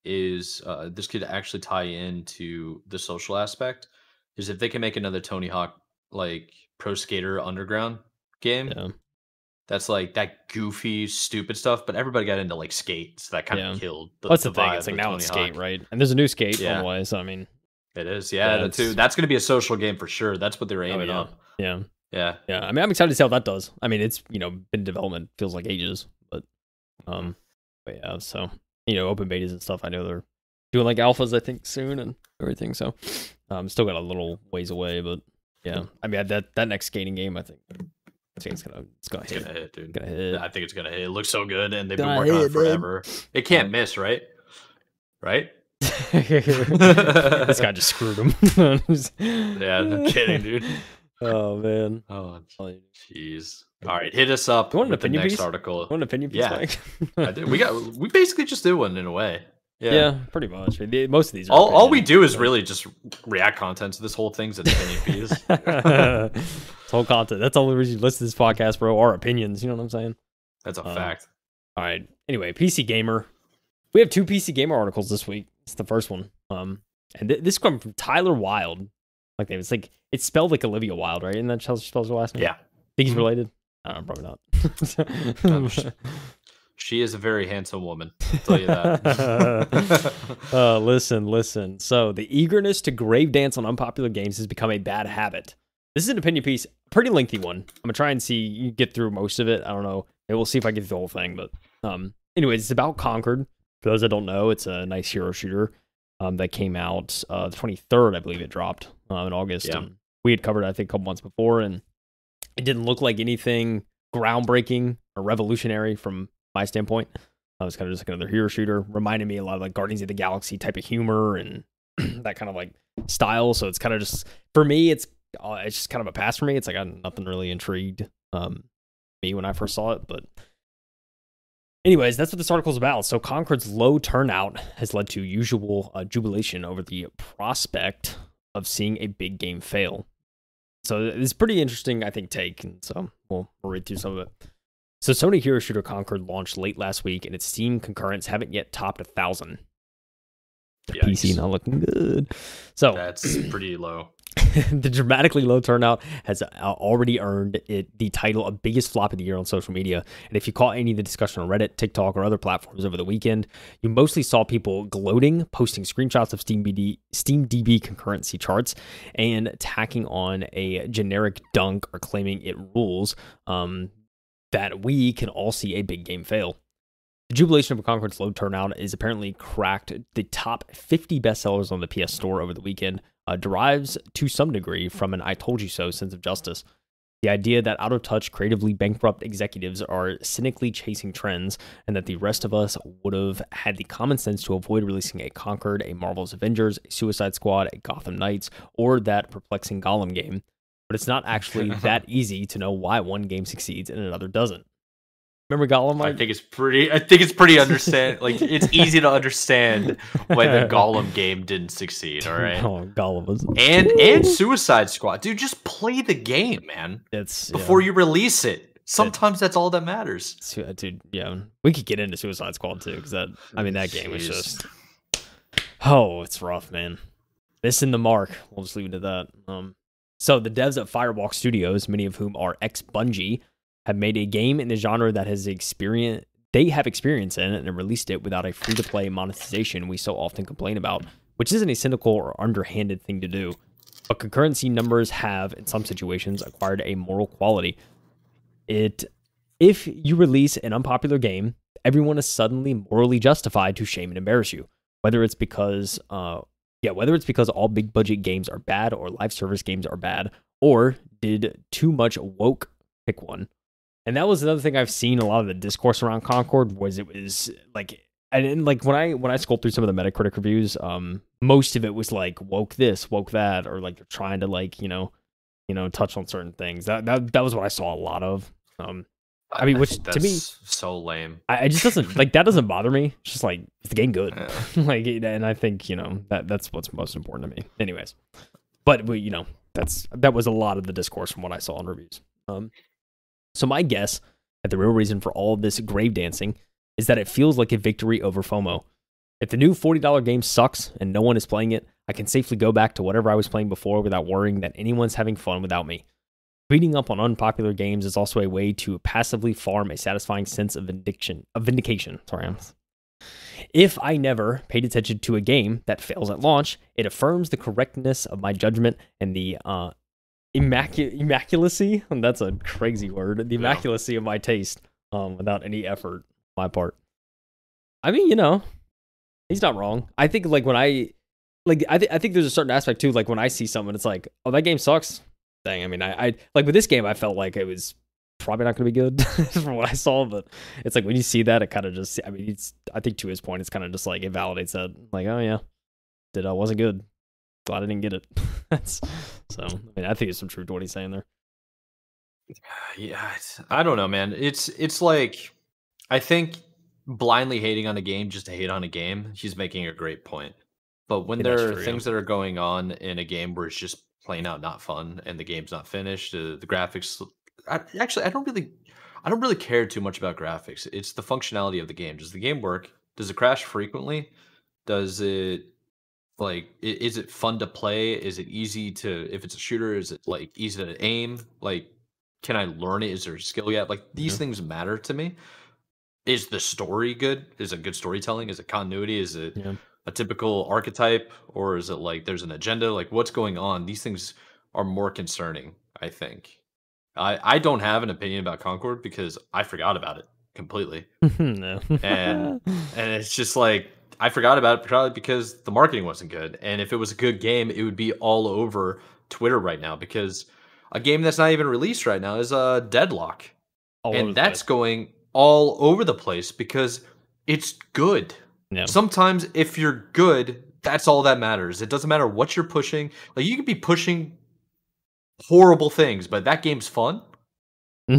is this could actually tie into the social aspect, is if they can make another Tony Hawk like Pro Skater Underground game. Yeah. That's like that goofy, stupid stuff, but everybody got into like skate, so that kind of killed What's the thing? It's like now it's skate, right? And there's a new skate on the way, so I mean, it is. Yeah, that's going to be a social game for sure. That's what they're aiming up. Yeah. Yeah. I mean, I'm excited to see how that does. I mean, it's, you know, been in development, feels like ages, but yeah. So, you know, open betas and stuff. I know they're doing like alphas, I think, soon and everything. So, still got a little ways away, but yeah. I mean, that next skating game, I think it's gonna hit, dude. Gonna hit. I think it's gonna hit. It looks so good, and they've been working on it forever. It can't miss, right? Right? This guy just screwed him. Yeah, no kidding, dude. Oh man. Oh jeez. All right, hit us up with the next article. Want an opinion piece? Yeah, I did. We basically just do one in a way. Yeah, pretty much. Most of these are all we do is really just react content. So this whole thing's an opinion piece. It's whole content. That's the only reason you listen to this podcast, bro. Our opinions. You know what I'm saying? That's a fact. All right. Anyway, PC Gamer. We have 2 PC Gamer articles this week. It's the first one. And this comes from Tyler Wilde. Like it's like it's spelled like Olivia Wilde, right? And that she spells her last name. Yeah. Think he's related? Probably not. She is a very handsome woman. I'll tell you that. Listen. So the eagerness to grave dance on unpopular games has become a bad habit. This is an opinion piece, pretty lengthy one. I'm gonna try and see you get through most of it. I don't know. Maybe we'll see if I get through the whole thing. But anyways, it's about Concord. For those that don't know, it's a nice hero shooter that came out the 23rd, I believe it dropped in August. Yeah. And we had covered it, I think, a couple months before, and it didn't look like anything groundbreaking or revolutionary from my standpoint. I was kind of just like another hero shooter. Reminded me a lot of like Guardians of the Galaxy type of humor and that kind of like style. So it's kind of just, for me, it's just kind of a pass for me. It's like nothing really intrigued me when I first saw it. But anyways, that's what this article's about. So Concord's low turnout has led to usual jubilation over the prospect of seeing a big game fail. So it's pretty interesting, I think, take. And so we'll read through some of it. So Sony Hero Shooter Concord launched late last week, and its Steam concurrents haven't yet topped 1,000. The PC not looking good. So that's pretty low. The dramatically low turnout has already earned it the title of biggest flop of the year on social media. And if you caught any of the discussion on Reddit, TikTok, or other platforms over the weekend, you mostly saw people gloating, posting screenshots of SteamDB concurrency charts, and tacking on a generic dunk or claiming it rules. That we can all see a big game fail. The jubilation of Concord's low turnout is apparently cracked the top 50 bestsellers on the PS Store over the weekend, derives to some degree from an I told you so sense of justice. The idea that out-of-touch, creatively bankrupt executives are cynically chasing trends, and that the rest of us would have had the common sense to avoid releasing a Concord, a Marvel's Avengers, a Suicide Squad, a Gotham Knights, or that perplexing Gollum game. But it's not actually that easy to know why one game succeeds and another doesn't. Remember Gollum, Mike? I think it's pretty understand. Like it's easy to understand why the Gollum game didn't succeed. All right. Oh, Gollum was and Suicide Squad, dude. Just play the game, man. Before you release it. Sometimes that's all that matters, dude. Yeah, we could get into Suicide Squad too, because that game was just it's rough, man. Missing the mark. We'll just leave it at that. So the devs at Firewalk Studios, many of whom are ex-Bungie, have made a game in the genre that they have experience in and released it without a free-to-play monetization we so often complain about, which isn't a cynical or underhanded thing to do. But concurrency numbers have, in some situations, acquired a moral quality. If you release an unpopular game, everyone is suddenly morally justified to shame and embarrass you. Whether it's because all big budget games are bad or live service games are bad, or did too much woke, pick one. And that was another thing I've seen a lot of the discourse around Concord was it was like, and like when I scrolled through some of the Metacritic reviews, most of it was like woke this, woke that, or like they're trying to like touch on certain things. That was what I saw a lot of. I mean, which that's to me so lame. I just doesn't like that doesn't bother me. It's just like is the game good? Yeah. Like, and I think that's what's most important to me. Anyways, but that was a lot of the discourse from what I saw in reviews. So my guess that the real reason for all of this grave dancing is that it feels like a victory over FOMO. If the new $40 game sucks and no one is playing it, I can safely go back to whatever I was playing before without worrying that anyone's having fun without me. Reading up on unpopular games is also a way to passively farm a satisfying sense of vindication. If I never paid attention to a game that fails at launch, it affirms the correctness of my judgment and the immaculacy, and that's a crazy word, the immaculacy of my taste without any effort on my part. I mean, he's not wrong. I think like when I think there's a certain aspect too, like when I see someone, it's like, oh, that game sucks. Dang, I mean, I like with this game, I felt like it was probably not going to be good from what I saw, but it's like when you see that, it kind of just, I mean, I think to his point, it's kind of just like it validates that, like, oh yeah, wasn't good. Glad I didn't get it. So, I mean, I think there's some truth to what he's saying there. Yeah, I don't know, man. It's like I think blindly hating on a game just to hate on a game. He's making a great point, but when there are things that are going on in a game where it's just plain out not fun and the game's not finished, the graphics. I don't really care too much about graphics. It's the functionality of the game. Does the game work? Does it crash frequently? Does it is it fun to play? Is it easy to, if it's a shooter, is it like easy to aim? Like, can I learn it? Is there a skill yet? Like these things matter to me. Is the story good? Is it good storytelling? Is it continuity? Is it a typical archetype, or is it like there's an agenda? Like what's going on? These things are more concerning, I think. I don't have an opinion about Concord because I forgot about it completely. No. and it's just like I forgot about it probably because the marketing wasn't good. And if it was a good game, it would be all over Twitter right now, because a game that's not even released right now is Deadlock. And that's going all over the place because it's good. Yeah. Sometimes if you're good, that's all that matters. It doesn't matter what you're pushing. Like you could be pushing horrible things, but that game's fun.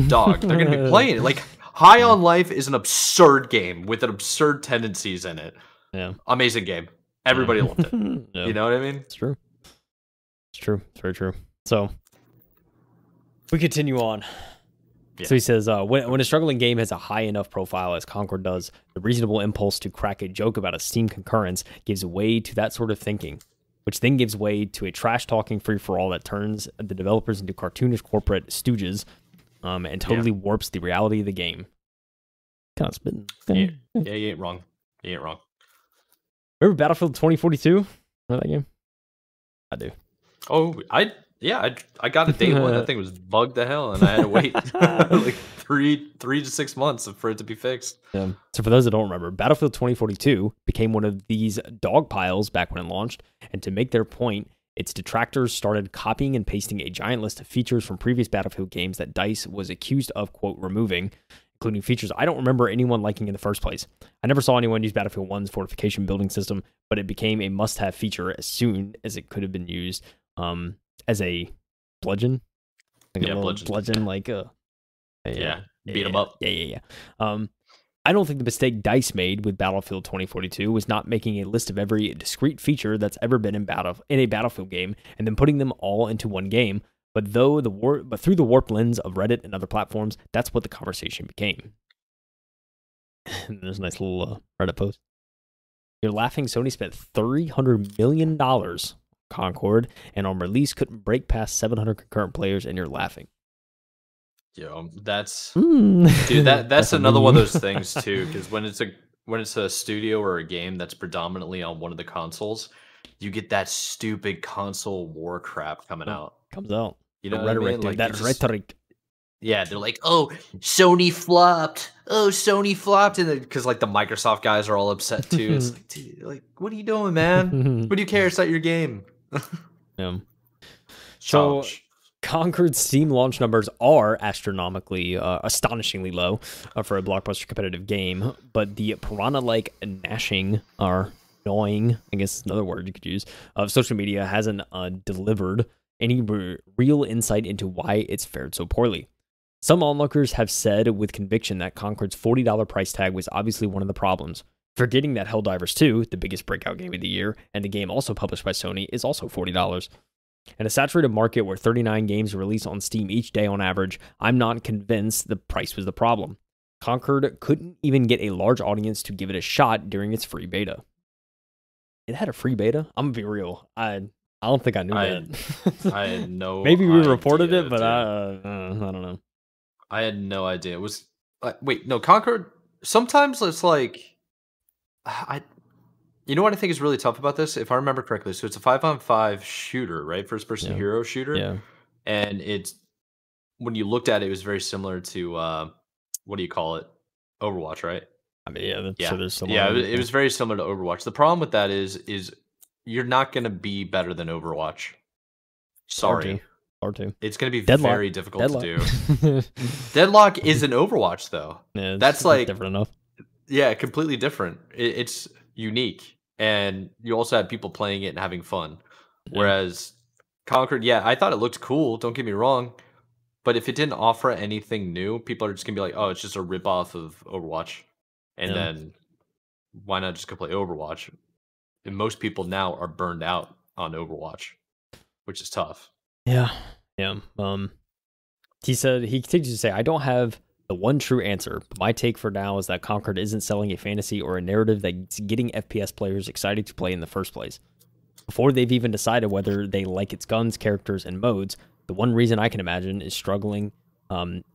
Dog, they're going to be playing it. Like High on Life is an absurd game with absurd tendencies in it. Yeah. Amazing game. Everybody loved it. Yeah. You know what I mean? It's true. It's true. It's very true. So we continue on. Yeah. So he says, when a struggling game has a high enough profile as Concord does, the reasonable impulse to crack a joke about a Steam concurrence gives way to that sort of thinking, which then gives way to a trash-talking free-for-all that turns the developers into cartoonish corporate stooges and totally warps the reality of the game. Kind of spitting. Yeah, you ain't wrong. You ain't wrong. Remember Battlefield 2042? Remember that game? I do. Oh, I got it day one. That thing was bugged to hell, and I had to wait like three to 6 months for it to be fixed. Yeah. So for those that don't remember, Battlefield 2042 became one of these dog piles back when it launched, and to make their point, its detractors started copying and pasting a giant list of features from previous Battlefield games that DICE was accused of, quote, removing, including features I don't remember anyone liking in the first place. I never saw anyone use Battlefield 1's fortification building system, but it became a must-have feature as soon as it could have been used as a bludgeon. Bludgeon, like beat them up. Yeah. I don't think the mistake DICE made with Battlefield 2042 was not making a list of every discrete feature that's ever been in a Battlefield game and then putting them all into one game. But through the warped lens of Reddit and other platforms, that's what the conversation became. There's a nice little Reddit post. You're laughing. Sony spent $300 million Concord, and on release couldn't break past 700 concurrent players, and you're laughing. Yo, that's dude. That's another one of those things too, because when it's a studio or a game that's predominantly on one of the consoles, you get that stupid console war crap coming out. Comes out. You know rhetoric, what I mean? Dude, that rhetoric. Yeah, they're like, "Oh, Sony flopped. Oh, Sony flopped," and because like the Microsoft guys are all upset too. It's like, dude, like, what are you doing, man? What do you care? It's not your game. Yeah. So Challenge. Concord's Steam launch numbers are astronomically, astonishingly low for a blockbuster competitive game, but the piranha-like gnashing or gnawing, I guess is another word you could use, of social media hasn't delivered any real insight into why it's fared so poorly. Some onlookers have said with conviction that Concord's $40 price tag was obviously one of the problems, forgetting that Helldivers 2, the biggest breakout game of the year, and the game also published by Sony, is also $40. In a saturated market where 39 games release on Steam each day on average, I'm not convinced the price was the problem. Concord couldn't even get a large audience to give it a shot during its free beta. It had a free beta? I'm gonna be real. I don't think I knew that. I had no Maybe we idea, reported it, but dude. I don't know. I had no idea. It was wait, no, Concord. Sometimes it's like you know what I think is really tough about this? If I remember correctly, so it's a 5-on-5 shooter, right? First person hero shooter. Yeah. And it's when you looked at it, it was very similar to what do you call it? Overwatch, right? I mean, yeah, sure there's some. Yeah, it was very similar to Overwatch. The problem with that is you're not going to be better than Overwatch. Sorry. Hard to. It's going to be Deadlock. very difficult to do. Deadlock is an Overwatch, though. Yeah, that's like different enough. Yeah, completely different. It's unique, and you also had people playing it and having fun. Yeah. Whereas Concord, yeah, I thought it looked cool. Don't get me wrong, but if it didn't offer anything new, people are just gonna be like, "Oh, it's just a ripoff of Overwatch," and then why not just go play Overwatch? And most people now are burned out on Overwatch, which is tough. Yeah. He said he continues to say, "I don't have the one true answer, but my take for now is that Concord isn't selling a fantasy or a narrative that's getting FPS players excited to play in the first place. Before they've even decided whether they like its guns, characters, and modes, the one reason I can imagine is struggling.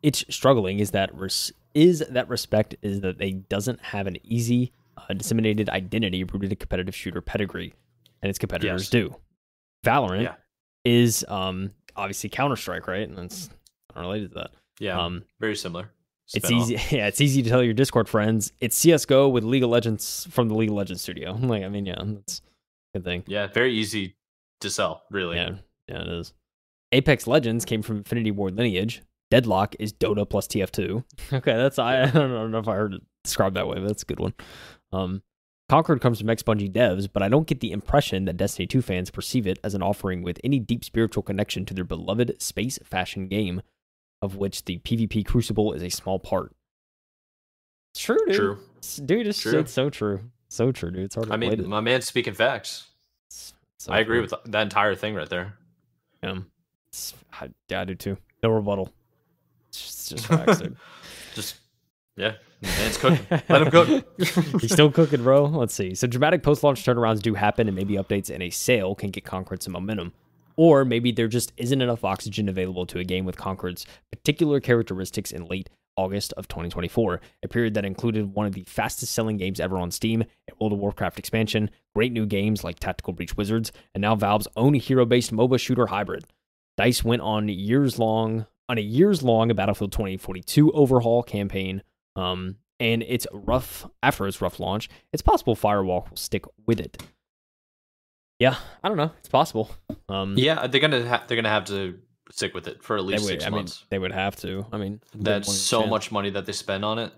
It's struggling is that respect is that they doesn't have an easy, disseminated identity rooted in competitive shooter pedigree, and its competitors do. Valorant is obviously Counter-Strike, right? And it's unrelated to that. Yeah, very similar. It's easy. Yeah, it's easy to tell your Discord friends. It's CS:GO with League of Legends from the League of Legends studio. Like, I mean, yeah, that's a good thing. Yeah, very easy to sell, really. Yeah, it is. Apex Legends came from Infinity Ward lineage. Deadlock is Dota plus TF2. Okay, that's I don't know if I heard it described that way, but that's a good one. Concord comes from ex-Bungie devs, but I don't get the impression that Destiny 2 fans perceive it as an offering with any deep spiritual connection to their beloved space fashion game, of which the PvP Crucible is a small part. It's true, dude. True. Dude, it's so true. So true, dude. It's hard to I mean, my man's speaking facts. I agree with that entire thing right there. Yeah, I do too. No rebuttal. It's just facts, dude. Yeah, man's cooking. Let him cook. He's still cooking, bro. Let's see. So dramatic post-launch turnarounds do happen, and maybe updates in a sale can get Concord some momentum. Or maybe there just isn't enough oxygen available to a game with Concord's particular characteristics in late August of 2024, a period that included one of the fastest-selling games ever on Steam, a World of Warcraft expansion, great new games like Tactical Breach Wizards, and now Valve's own hero-based MOBA shooter hybrid. DICE went on a years-long Battlefield 2042 overhaul campaign, and it's rough after its rough launch. It's possible Firewalk will stick with it. Yeah, I don't know. It's possible. Yeah, they're gonna have to stick with it for at least 6 months. They would have to. I mean, that's so much money that they spend on it.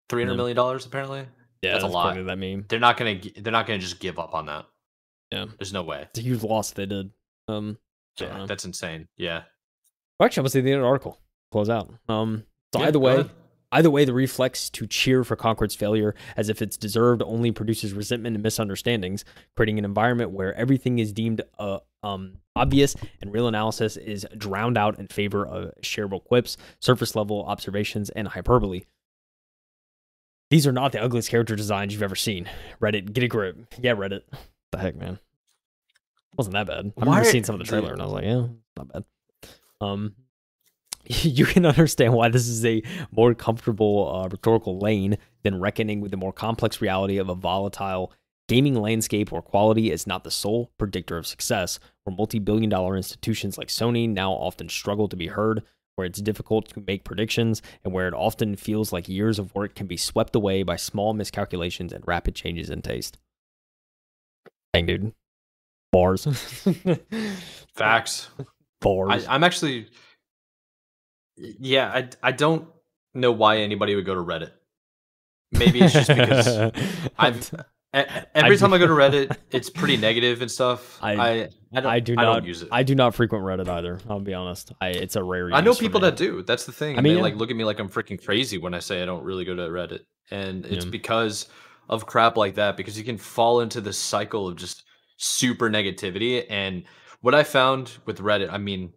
$300 million apparently. Yeah, that's a lot. That meme. They're not gonna just give up on that. Yeah, there's no way. It's a huge loss they did. Yeah, that's insane. Yeah. Well, actually, I'm gonna see the end of the article. Close out. So either way, the reflex to cheer for Concord's failure as if it's deserved only produces resentment and misunderstandings, creating an environment where everything is deemed obvious and real analysis is drowned out in favor of shareable quips, surface-level observations, and hyperbole. These are not the ugliest character designs you've ever seen. Reddit, get a grip. Yeah, Reddit. What the heck, man? Wasn't that bad. I remember seeing some of the trailer and I was like, yeah, not bad. You can understand why this is a more comfortable rhetorical lane than reckoning with the more complex reality of a volatile gaming landscape where quality is not the sole predictor of success, where multi-billion-dollar institutions like Sony now often struggle to be heard where it's difficult to make predictions and where it often feels like years of work can be swept away by small miscalculations and rapid changes in taste. Dang, dude. Bars. Facts. Bars. I'm actually, yeah, I don't know why anybody would go to Reddit. Maybe it's just because every time I go to Reddit, it's pretty negative and stuff. I don't use it. I do not frequent Reddit either. I'll be honest. It's a rare. I know people that do. That's the thing. I mean, they like look at me like I'm freaking crazy when I say I don't really go to Reddit, and it's because of crap like that. Because you can fall into this cycle of just super negativity. And what I found with Reddit, I mean,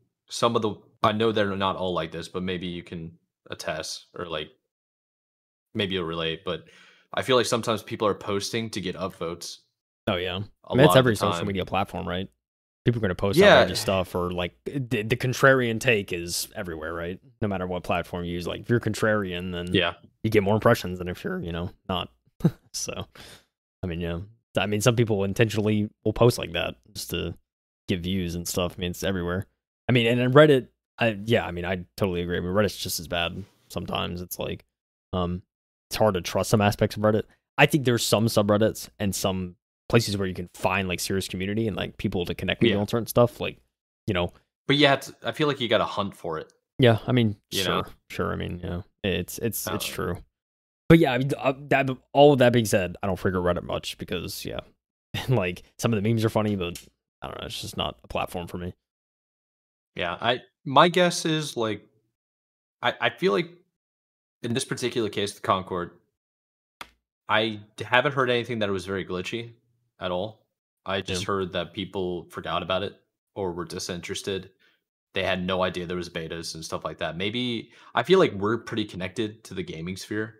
I know they're not all like this, but maybe you can attest or like maybe you'll relate. But I feel like sometimes people are posting to get upvotes. Oh yeah, I mean, that's every social media platform, right? People are going to post outrageous stuff, or like the contrarian take is everywhere, right? No matter what platform you use, like if you're contrarian, then you get more impressions than if you're, not. So, I mean, some people intentionally will post like that just to get views and stuff. I mean, it's everywhere. I mean, and in Reddit, I totally agree. I mean, Reddit's just as bad sometimes. It's like, it's hard to trust some aspects of Reddit. I think there's some subreddits and some places where you can find like serious community and like people to connect with you on certain stuff, like, But yeah, I feel like you got to hunt for it. Yeah, I mean, sure. I mean, it's true. But yeah, I mean, all of that being said, I don't frequent Reddit much because like some of the memes are funny, but I don't know, it's just not a platform for me. Yeah, my guess is like I feel like in this particular case, the Concord, I haven't heard anything that it was very glitchy at all. I just heard that people forgot about it or were disinterested. They had no idea there was betas and stuff like that. Maybe I feel like we're pretty connected to the gaming sphere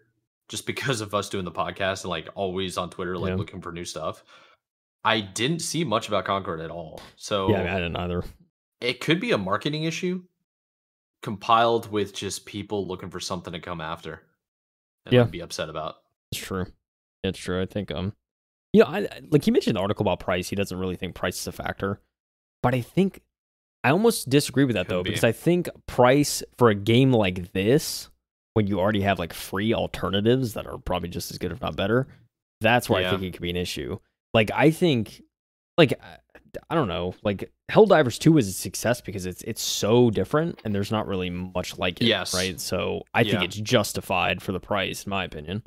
just because of us doing the podcast and like always on Twitter, like looking for new stuff. I didn't see much about Concord at all. So yeah, I didn't either. It could be a marketing issue compiled with just people looking for something to come after and be upset about. It's true. It's true. I think I like he mentioned an article about price. He doesn't really think price is a factor, but I think I almost disagree with that because I think price for a game like this, when you already have like free alternatives that are probably just as good if not better, that's where I think it could be an issue. Like I think, like I don't know, like Helldivers 2 is a success because it's so different and there's not really much like it, right? So I think it's justified for the price, in my opinion.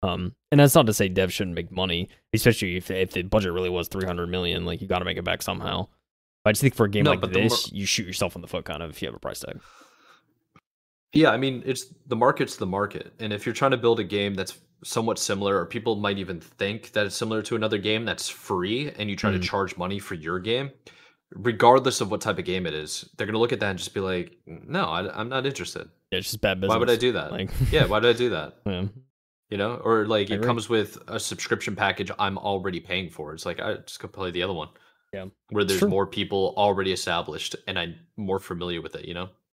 And that's not to say devs shouldn't make money, especially if the budget really was 300 million. Like you got to make it back somehow. But I just think for a game like this, you shoot yourself in the foot kind of if you have a price tag. Yeah, I mean, the market's the market, and if you're trying to build a game that's somewhat similar, or people might even think that it's similar to another game that's free, and you try to charge money for your game, regardless of what type of game it is, they're gonna look at that and just be like, "No, I'm not interested." Yeah, it's just bad business. Why would I do that? Like, why did I do that? Yeah. Or like it comes with a subscription package I'm already paying for. It's like I just go play the other one. Yeah, where there's more people already established, and I'm more familiar with it.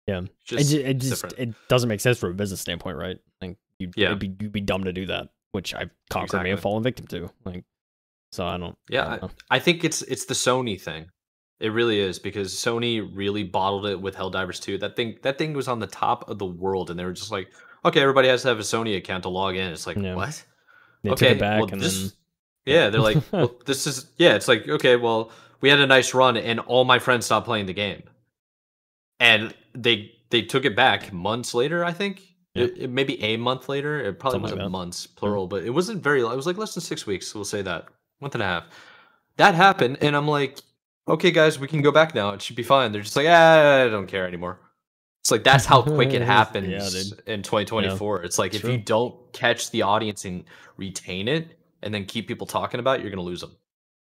Yeah, it doesn't make sense from a business standpoint, right? Like you'd be dumb to do that, which Concord may have fallen victim to. Like, so I don't. Yeah, I think it's the Sony thing. It really is because Sony really bottled it with Helldivers 2. That thing was on the top of the world, and they were just like, okay, everybody has to have a Sony account to log in. It's like what? They took it back, and then they're like, well, this is It's like okay, well, we had a nice run, and all my friends stopped playing the game, and they took it back months later. I think maybe a month later. It probably wasn't months plural, but it wasn't very. It was like less than 6 weeks. We'll say that month and a half. That happened, and I'm like, okay, guys, we can go back now. It should be fine. They're just like, I don't care anymore. It's like that's how quick it happens in 2024. It's like if you don't catch the audience and retain it, and then keep people talking about it, you're gonna lose them.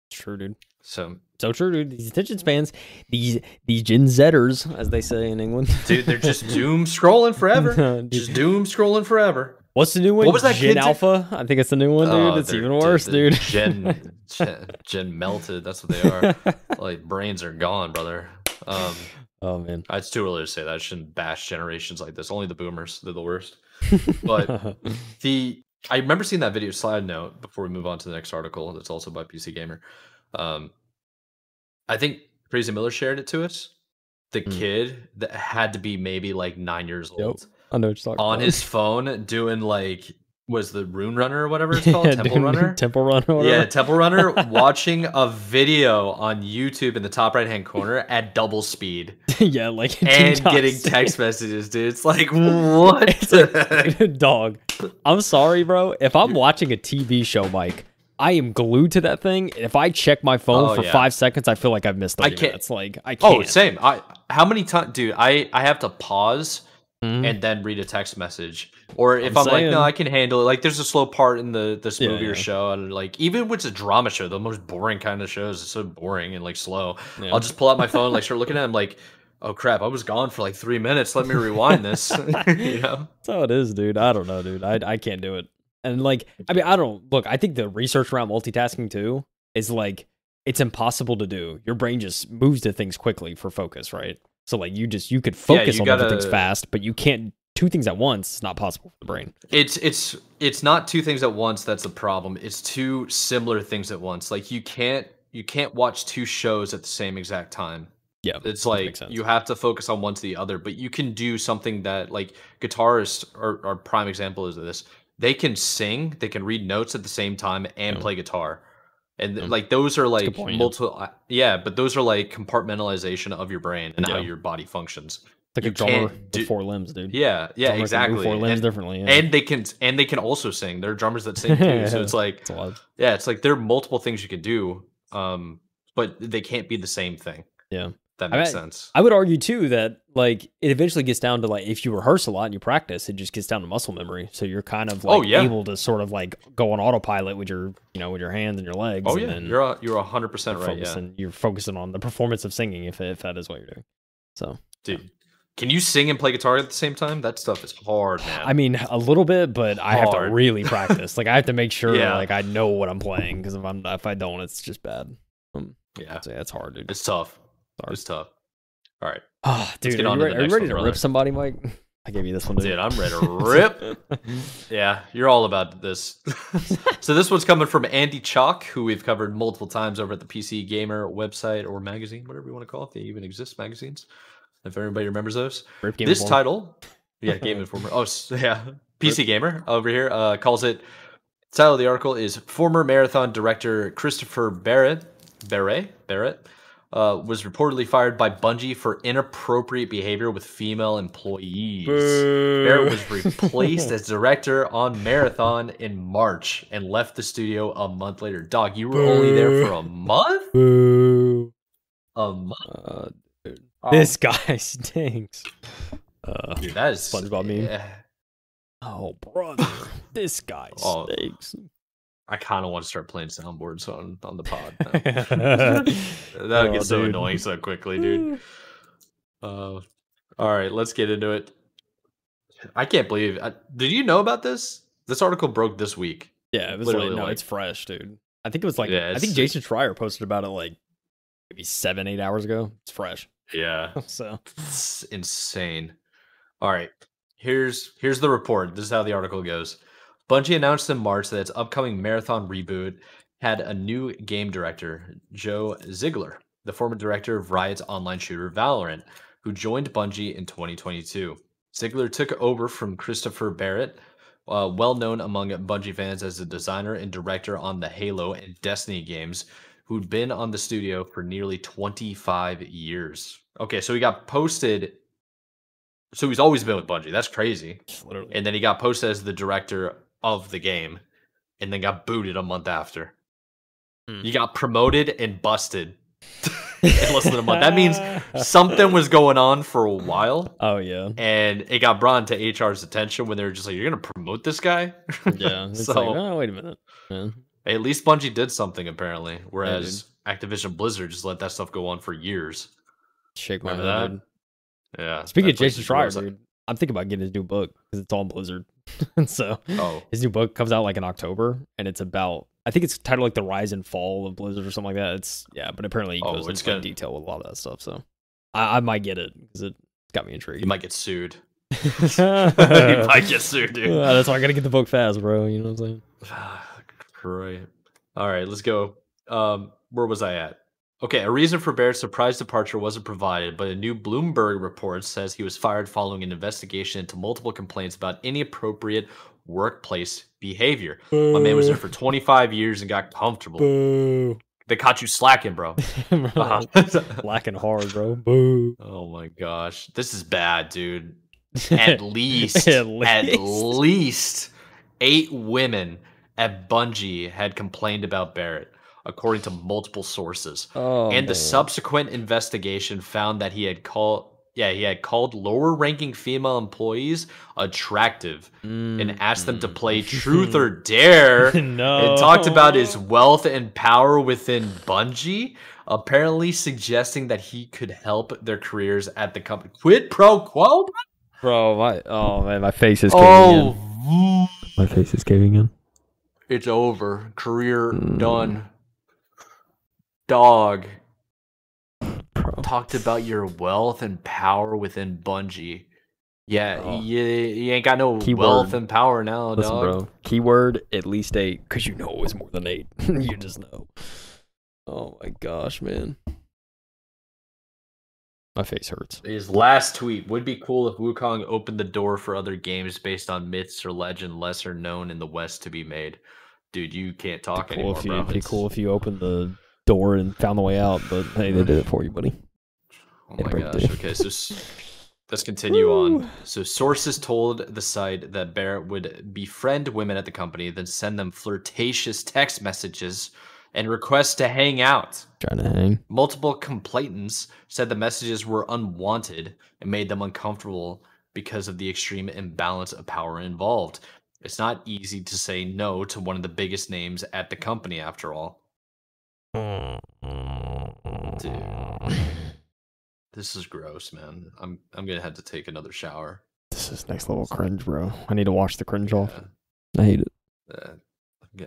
It's true, dude. So true, dude. These attention spans, these Gen Zers, as they say in England, dude, they're just doom scrolling forever. Just doom scrolling forever. What's the new one? What was that? Gen Alpha? I think it's the new one, dude. It's even worse, dude. Gen melted. That's what they are. Like brains are gone, brother. Oh man, it's too early to say that. I shouldn't bash generations like this. Only the boomers, they're the worst. But I remember seeing that video. Slide note before we move on to the next article. That's also by PC Gamer. I think Crazy Miller shared it to us, the kid that had to be maybe like 9 years Yep. old I know what you're talking on about. his phone doing like was the Rune Runner or whatever it's called, Temple Runner. Temple Run or Yeah, whatever. Temple Runner watching a video on YouTube in the top right hand corner at double speed Yeah, like and getting text messages, dude. It's like what? It's like, dog. I'm sorry, bro. If I'm watching a TV show, Mike, I am glued to that thing. If I check my phone for 5 seconds, I feel like I've missed 30 minutes. Like I can't. Oh, same. How many times, dude? I have to pause and then read a text message, or if I'm like, no, I can handle it. Like, there's a slow part in this movie or show, and like even when it's a drama show, the most boring kind of shows, it's so boring and like slow. I'll just pull out my phone, like start looking at it, I'm like, oh crap, I was gone for like 3 minutes. Let me rewind this. You know, that's how it is, dude. I don't know, dude. I can't do it. And like, I mean, I don't look. I think the research around multitasking too is like it's impossible to do. Your brain just moves to things quickly for focus, right? So like you could focus on other things fast, but you can't two things at once. It's not possible for the brain. It's not two things at once that's the problem. It's two similar things at once. Like you can't watch two shows at the same exact time. Yeah, it's like you have to focus on one to the other, but you can do something that like guitarists are prime example is this. They can sing, they can read notes at the same time and play guitar. And like those are like multiple but those are like compartmentalization of your brain and how your body functions. It's like a drummer with 4 limbs, dude. Yeah, exactly. 4 limbs differently. Yeah. And they can also sing. There are drummers that sing too. So it's like it's like there are multiple things you can do, but they can't be the same thing. Yeah. That makes sense. I would argue too that like it eventually gets down to like if you rehearse a lot and you practice, it just gets down to muscle memory. So you're kind of like able to sort of like go on autopilot with your with your hands and your legs. Oh yeah, you're 100% right. Yeah, you're focusing on the performance of singing if that is what you're doing. So dude, can you sing and play guitar at the same time? That stuff is hard, man. I mean, a little bit, but I have to really practice. Like I have to make sure like I know what I'm playing because if I don't, it's just bad. So it's hard, dude. It's tough. It's tough. All right. Oh, dude, are you ready to rip somebody, Mike? I gave you this one, dude. Dude, I'm ready to rip. Yeah, you're all about this. So this one's coming from Andy Chalk, who we've covered multiple times over at the PC Gamer website or magazine, whatever you want to call it. They even exist, magazines. If everybody remembers those. This title, Game Informer. Oh, yeah. PC Gamer over here calls it. The title of the article is former marathon director Christopher Barrett was reportedly fired by Bungie for inappropriate behavior with female employees. Boo. Barrett was replaced as director on Marathon in March and left the studio a month later. Dog, you were only there for a month? Boo. A month? Dude. This guy stinks. Dude, that is SpongeBob meme. Oh, brother. This guy stinks. I kind of want to start playing soundboards on the pod. That would get so annoying so quickly, dude. All right, let's get into it. I can't believe. Did you know about this? This article broke this week. Yeah, it was it's fresh, dude. I think it was like I think Jason Schreier posted about it like maybe 7-8 hours ago. It's fresh. Yeah. So it's insane. All right, here's the report. This is how the article goes. Bungie announced in March that its upcoming Marathon reboot had a new game director, Joe Ziegler, the former director of Riot's online shooter Valorant, who joined Bungie in 2022. Ziegler took over from Christopher Barrett, well known among Bungie fans as the designer and director on the Halo and Destiny games, who'd been on the studio for nearly 25 years. Okay, so he got posted. So he's always been with Bungie. That's crazy. Literally. And then he got posted as the director of the game and then got booted a month after. You got promoted and busted in less than a month. That means something was going on for a while. Oh, yeah. And it got brought to HR's attention when they were just like, you're going to promote this guy? Yeah. It's so, like, oh, wait a minute. Yeah. At least Bungie did something, apparently. Whereas Activision Blizzard just let that stuff go on for years. Shake my head. Yeah. Speaking of Jason Schreier, dude, I'm thinking about getting his new book because it's all in Blizzard. So his new book comes out like in October, and it's about, I think it's titled like The Rise and Fall of Blizzard or something like that. It's but apparently he goes into detail with a lot of that stuff. So I might get it because it got me intrigued. You might get sued. You might get sued, dude. That's why I gotta get the book fast, bro. You know what I'm saying? Great. All right, let's go. Where was I at? Okay, a reason for Barrett's surprise departure wasn't provided, but a new Bloomberg report says he was fired following an investigation into multiple complaints about inappropriate workplace behavior. My man was there for 25 years and got comfortable. Boo. They caught you slacking, bro. Lacking hard, bro. Boo. Oh my gosh. This is bad, dude. At least 8 women at Bungie had complained about Barrett, according to multiple sources. The subsequent investigation found that he had called lower-ranking female employees attractive and asked them to play Truth or Dare. No. And talked about his wealth and power within Bungie, apparently suggesting that he could help their careers at the company. Quid pro quo? Bro, my face is caving in. My face is caving in. It's over. Career done. Dog. Bro. Talked about your wealth and power within Bungie. Yeah, you ain't got no wealth and power now, Listen, dog. bro. Keyword, at least 8, because you know it was more than 8. You just know. Oh my gosh, man. My face hurts. His last tweet: would be cool if Wukong opened the door for other games based on myths or legend lesser known in the West to be made. Dude, you can't talk anymore, bro. It'd be cool if you opened the door and found the way out, but hey, they did it for you, buddy. Oh my gosh. Okay, so let's continue on. So sources told the site that Barrett would befriend women at the company, then send them flirtatious text messages and requests to hang out. Trying to hang. Multiple complainants said the messages were unwanted and made them uncomfortable because of the extreme imbalance of power involved. It's not easy to say no to one of the biggest names at the company, after all. Dude, this is gross, man. I'm gonna have to take another shower. This is next level cringe, bro. I need to wash the cringe off. I hate it.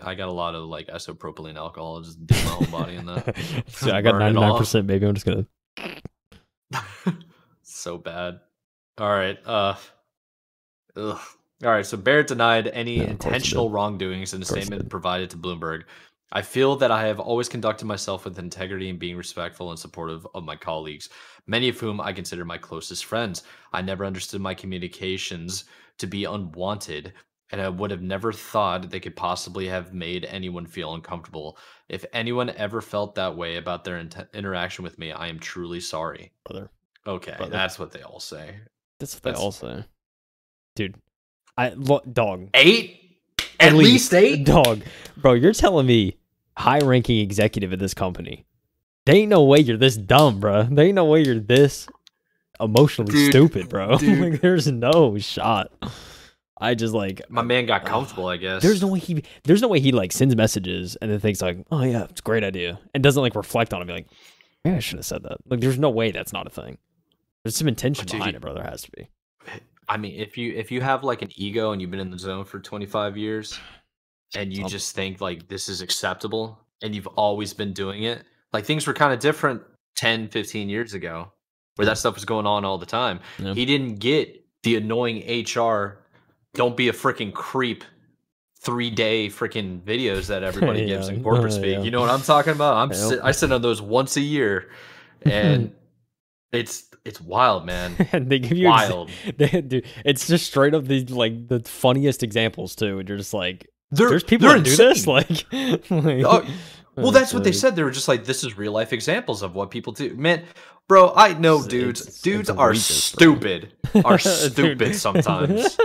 I got a lot of like isopropylene alcohol. Just dip my whole body in that. So I got 99%. Maybe I'm just gonna. So bad. All right. Ugh. All right. So Barrett denied any intentional wrongdoings in a statement provided to Bloomberg. I feel that I have always conducted myself with integrity and being respectful and supportive of my colleagues, many of whom I consider my closest friends. I never understood my communications to be unwanted, and I would have never thought they could possibly have made anyone feel uncomfortable. If anyone ever felt that way about their interaction with me, I am truly sorry. Brother. Okay, that's what they all say. That's what they all say. Dude, dog. 8? At least 8? Dog. Bro, you're telling me high-ranking executive at this company. There ain't no way you're this dumb, bro. There ain't no way you're this emotionally stupid, bro. Like, there's no shot. I just like my man got comfortable, I guess. There's no way he like sends messages and then thinks like, oh yeah, it's a great idea, and doesn't like reflect on it and be like, maybe I should have said that. Like, there's no way that's not a thing. There's some intention behind it, bro. There has to be. I mean, if you have like an ego and you've been in the zone for 25 years and you just think like this is acceptable and you've always been doing it, like things were kind of different 10, 15 years ago where that stuff was going on all the time. Yeah. He didn't get the annoying HR, don't be a freaking creep 3-day freaking videos that everybody gives in corporate speak. Yeah. You know what I'm talking about? I sit on those once a year, and it's wild, man. And they give you wild. Dude, it's just straight up the like the funniest examples too. And you're just like, there's people that do this, like well, that's what they said. They were just like, this is real life examples of what people do, man. Bro, I know dudes. Dudes are stupid. Are stupid sometimes.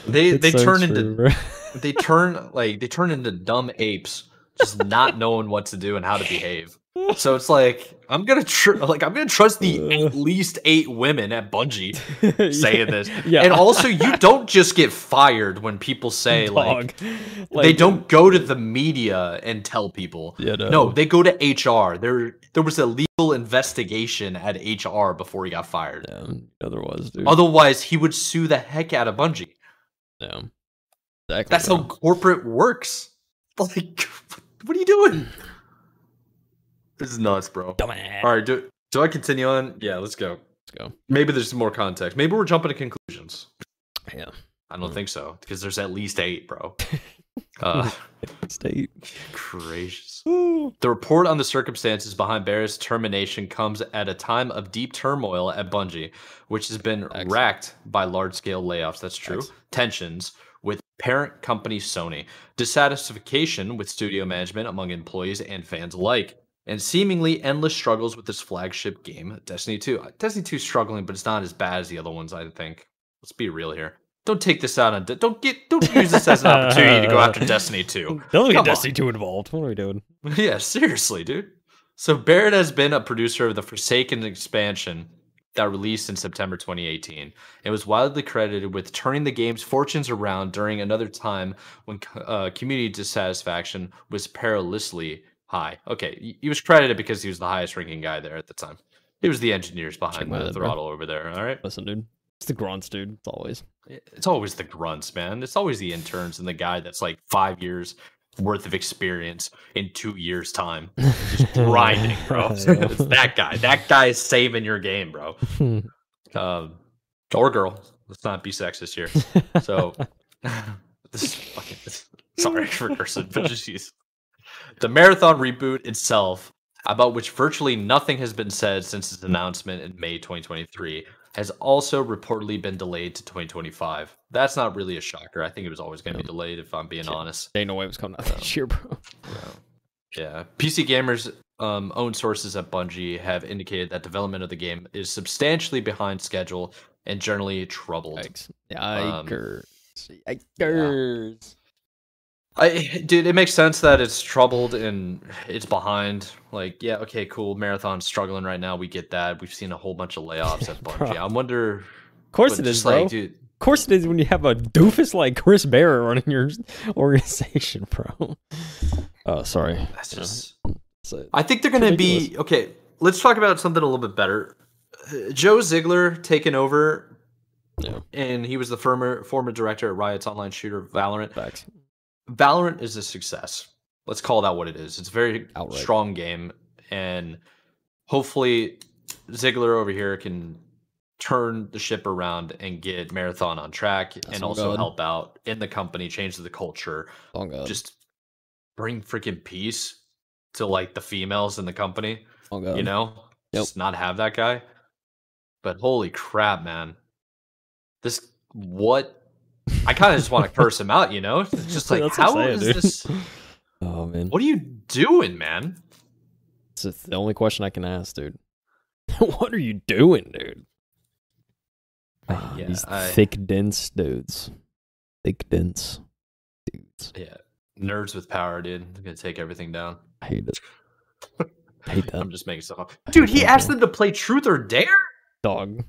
They turn into dumb apes, just not knowing what to do and how to behave. So it's like I'm gonna trust the at least 8 women at Bungie saying this. Yeah. And also, you don't just get fired when people say like they don't go to the media and tell people. Yeah, no, they go to HR. There was a legal investigation at HR before he got fired. Yeah, otherwise, dude. Otherwise, he would sue the heck out of Bungie. Yeah, exactly. That's how corporate works. Like, what are you doing? This is nuts, bro. Dumbass. All right, do I continue on? Yeah, let's go. Maybe there's some more context. Maybe we're jumping to conclusions. Yeah. I don't think so, because there's at least 8, bro. State. Gracious. Ooh. The report on the circumstances behind Barrett's termination comes at a time of deep turmoil at Bungie, which has been racked by large-scale layoffs. That's true. Tensions with parent company Sony, dissatisfaction with studio management among employees and fans alike, and seemingly endless struggles with this flagship game, Destiny 2. Destiny 2 is struggling, but it's not as bad as the other ones, I think. Let's be real here. Don't take this out on. Don't use this as an opportunity to go after Destiny 2. Don't get Destiny 2 involved. What are we doing? Yeah, seriously, dude. So Barrett has been a producer of the Forsaken expansion that released in September 2018. It was widely credited with turning the game's fortunes around during another time when community dissatisfaction was perilously high. Okay, he was credited because he was the highest ranking guy there at the time. He was the engineers behind the throttle over there, all right? Listen, dude. It's the grunts, dude. It's always the grunts, man. It's always the interns and the guy that's like 5 years worth of experience in 2 years' time. Just grinding, bro. It's that guy. That guy is saving your game, bro. Or girl. Let's not be sexist here. So, this is fucking... Sorry for cursing, but just use... The Marathon reboot itself, about which virtually nothing has been said since its announcement in May 2023, has also reportedly been delayed to 2025. That's not really a shocker. I think it was always going to be delayed, if I'm being honest. Ain't no way it was coming out this year, bro. Yeah. PC Gamer's own sources at Bungie have indicated that development of the game is substantially behind schedule and generally troubled. Yikers. Dude, it makes sense that it's troubled and it's behind. Like, yeah, okay, cool. Marathon's struggling right now. We get that. We've seen a whole bunch of layoffs at Bungie. I wonder. Of course it is, bro. Like, dude, of course it is when you have a doofus like Chris Barrett running your organization, bro. Oh, sorry. That's just. I think they're going to be okay. Let's talk about something a little bit better. Joe Ziegler taking over, and he was the former director at Riot's online shooter Valorant. Facts. Valorant is a success. Let's call that what it is. It's a very strong game, and hopefully Ziegler over here can turn the ship around and get Marathon on track, and also help out in the company, change the culture, just bring freaking peace to like the females in the company. You know, just not have that guy. But holy crap, man! I kind of just want to curse him out, you know? It's just like, how is this? Oh, man. What are you doing, man? It's the only question I can ask, dude. What are you doing, dude? These thick, dense dudes. Thick, dense dudes. Yeah. Nerds with power, dude. They're going to take everything down. I hate it. I hate that. I'm just making stuff up. Dude, he asked them to play Truth or Dare? Dog.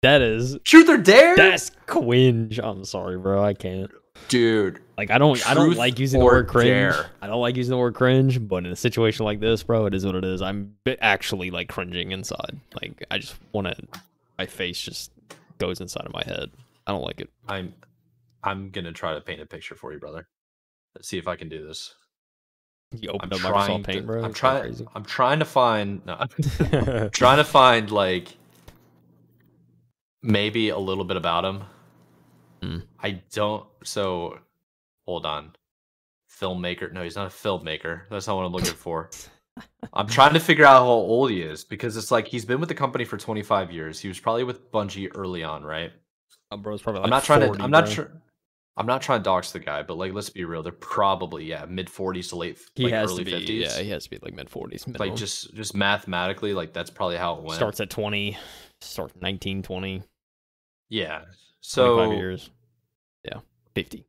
That is Truth or Dare? That's cringe. I'm sorry, bro. I can't. Dude. Like I don't like using the word cringe. Dare. I don't like using the word cringe, but in a situation like this, bro, it is what it is. I'm actually like cringing inside. Like I just want to my face just goes inside of my head. I don't like it. I'm going to try to paint a picture for you, brother. Let's see if I can do this. You opened up Microsoft Paint, bro. I'm trying to find trying to find like maybe a little bit about him. I don't. So, hold on. Filmmaker. No, he's not a filmmaker. That's not what I'm looking for. I'm trying to figure out how old he is because it's like he's been with the company for 25 years. He was probably with Bungie early on, right? Bro's probably like I'm not 40, trying to. I'm not sure. I'm not trying to dox the guy, but like, let's be real. They're probably mid 40s to late. He like has early to be. 50s. Yeah, he has to be like mid 40s. Like just mathematically, like that's probably how it went. Starts at 20. Starts 19, 20. Yeah. So 25 years. Yeah, 50.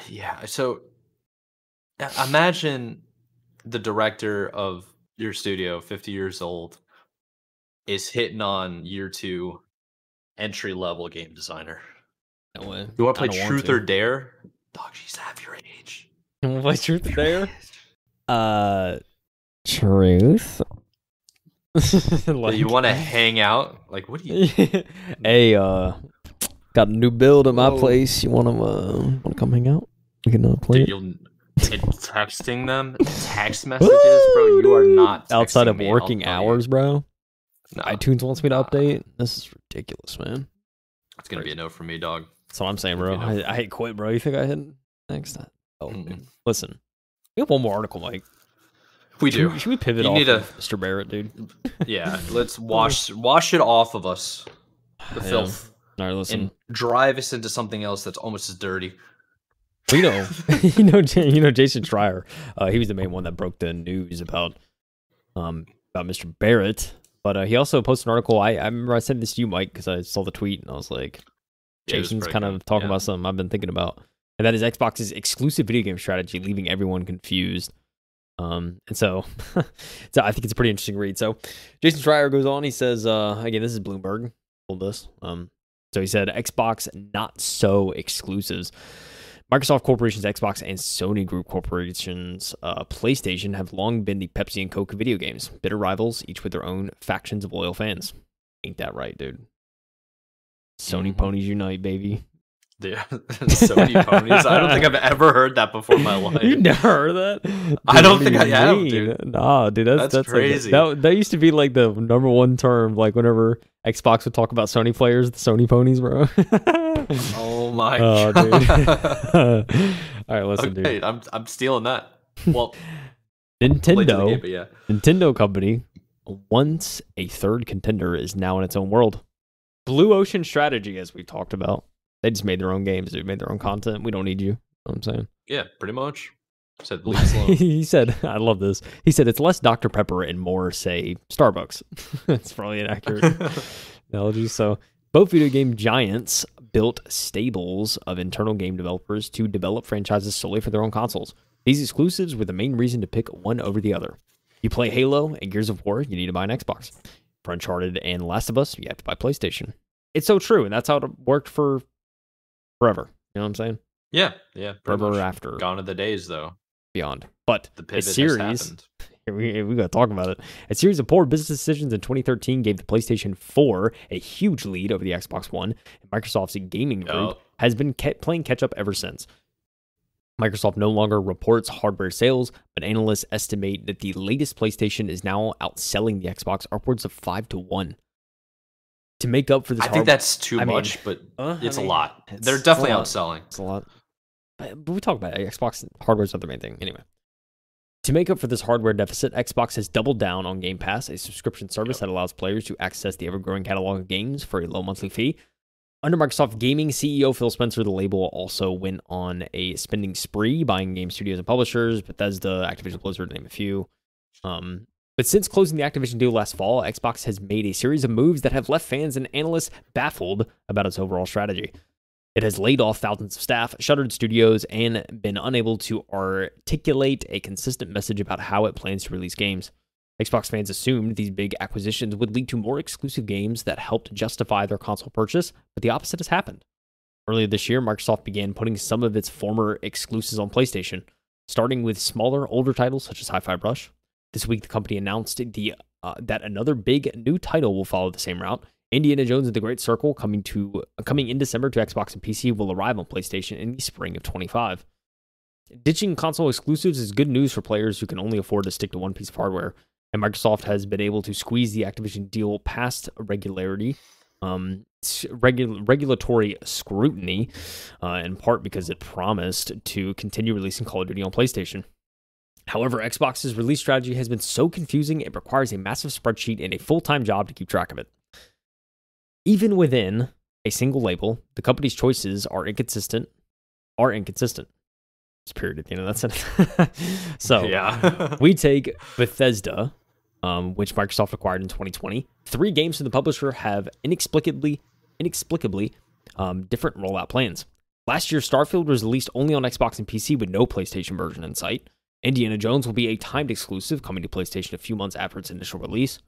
Yeah. So imagine the director of your studio, 50 years old, is hitting on year 2 entry level game designer. No way. You want to play Truth or Dare? Dog, she's half your age. You want to play Truth or Dare? Truth. Like, you want to hang out? Like, what do you? Hey, got a new build at my place. You want to come hang out? We can play. Dude, texting them text messages, bro. You are not outside of working hours, bro. No, iTunes wants me to update. This is ridiculous, man. It's gonna be a no for me, dog. That's what I'm saying, bro. I hate quit, bro. You think I hit next? Oh, Mm-mm. listen. We have one more article, Mike. We do. Should we pivot You off need of Mr. Barrett, dude? Yeah, let's wash it off of us, the filth, All right, listen. and drive us into something else that's almost as dirty. We know, Jason Schreier. He was the main one that broke the news about Mr. Barrett. But he also posted an article. I remember I sent this to you, Mike, because I saw the tweet and I was like, Jason's kind of talking about something I've been thinking about, and that is Xbox's exclusive video game strategy, leaving everyone confused. And so I think it's a pretty interesting read. So Jason Schreier goes on. He says, again, this is Bloomberg. Hold this. So he said, Xbox not so exclusives. Microsoft Corporation's Xbox and Sony Group Corporation's PlayStation have long been the Pepsi and Coke of video games. Bitter rivals, each with their own factions of loyal fans. Ain't that right, dude? Sony ponies unite, baby. Yeah, Sony ponies. I don't think I've ever heard that before in my life. You never heard of that? Dude, I don't think I have, dude. Nah, dude, that's crazy. Like, that used to be like the number one term, like whenever Xbox would talk about Sony players, the Sony ponies, bro. Oh my god. Dude. All right, listen, dude. I'm stealing that. Well, Nintendo, game, yeah. Nintendo company, once a third contender, is now in its own world. Blue Ocean strategy, as we talked about. They just made their own games. They made their own content. We don't need you. You know what I'm saying? Yeah, pretty much. Said leave us alone. He said, I love this. He said it's less Dr. Pepper and more, say, Starbucks. That's probably an accurate analogy. So both video game giants built stables of internal game developers to develop franchises solely for their own consoles. These exclusives were the main reason to pick one over the other. You play Halo and Gears of War, you need to buy an Xbox. For Uncharted and Last of Us, you have to buy PlayStation. It's so true, and that's how it worked for forever. You know what I'm saying? Yeah. Forever after. Gone are the days, though. Beyond. But the pivot a series, has happened. We got to talk about it. A series of poor business decisions in 2013 gave the PlayStation 4 a huge lead over the Xbox One, and Microsoft's gaming group has been playing catch-up ever since. Microsoft no longer reports hardware sales, but analysts estimate that the latest PlayStation is now outselling the Xbox upwards of 5-1. To make up for this, I think that's too much, but it's a lot. They're definitely outselling. It's a lot. But we talk about it. Xbox hardware is not the main thing. Anyway, to make up for this hardware deficit, Xbox has doubled down on Game Pass, a subscription service that allows players to access the ever-growing catalog of games for a low monthly fee. Under Microsoft Gaming CEO Phil Spencer, the label also went on a spending spree, buying game studios and publishers, Bethesda, Activision Blizzard, to name a few. But since closing the Activision deal last fall, Xbox has made a series of moves that have left fans and analysts baffled about its overall strategy. It has laid off thousands of staff, shuttered studios, and been unable to articulate a consistent message about how it plans to release games. Xbox fans assumed these big acquisitions would lead to more exclusive games that helped justify their console purchase, but the opposite has happened. Earlier this year, Microsoft began putting some of its former exclusives on PlayStation, starting with smaller, older titles such as Hi-Fi Rush. This week, the company announced that another big new title will follow the same route. Indiana Jones and the Great Circle, coming in December to Xbox and PC, will arrive on PlayStation in the spring of 2025. Ditching console exclusives is good news for players who can only afford to stick to one piece of hardware, and Microsoft has been able to squeeze the Activision deal past regulatory scrutiny, in part because it promised to continue releasing Call of Duty on PlayStation. However, Xbox's release strategy has been so confusing it requires a massive spreadsheet and a full-time job to keep track of it. Even within a single label, the company's choices are inconsistent. It's period at the end of that sentence. So, yeah. We take Bethesda, which Microsoft acquired in 2020. 3 games from the publisher have inexplicably different rollout plans. Last year, Starfield was released only on Xbox and PC with no PlayStation version in sight. Indiana Jones will be a timed exclusive coming to PlayStation a few months after its initial release.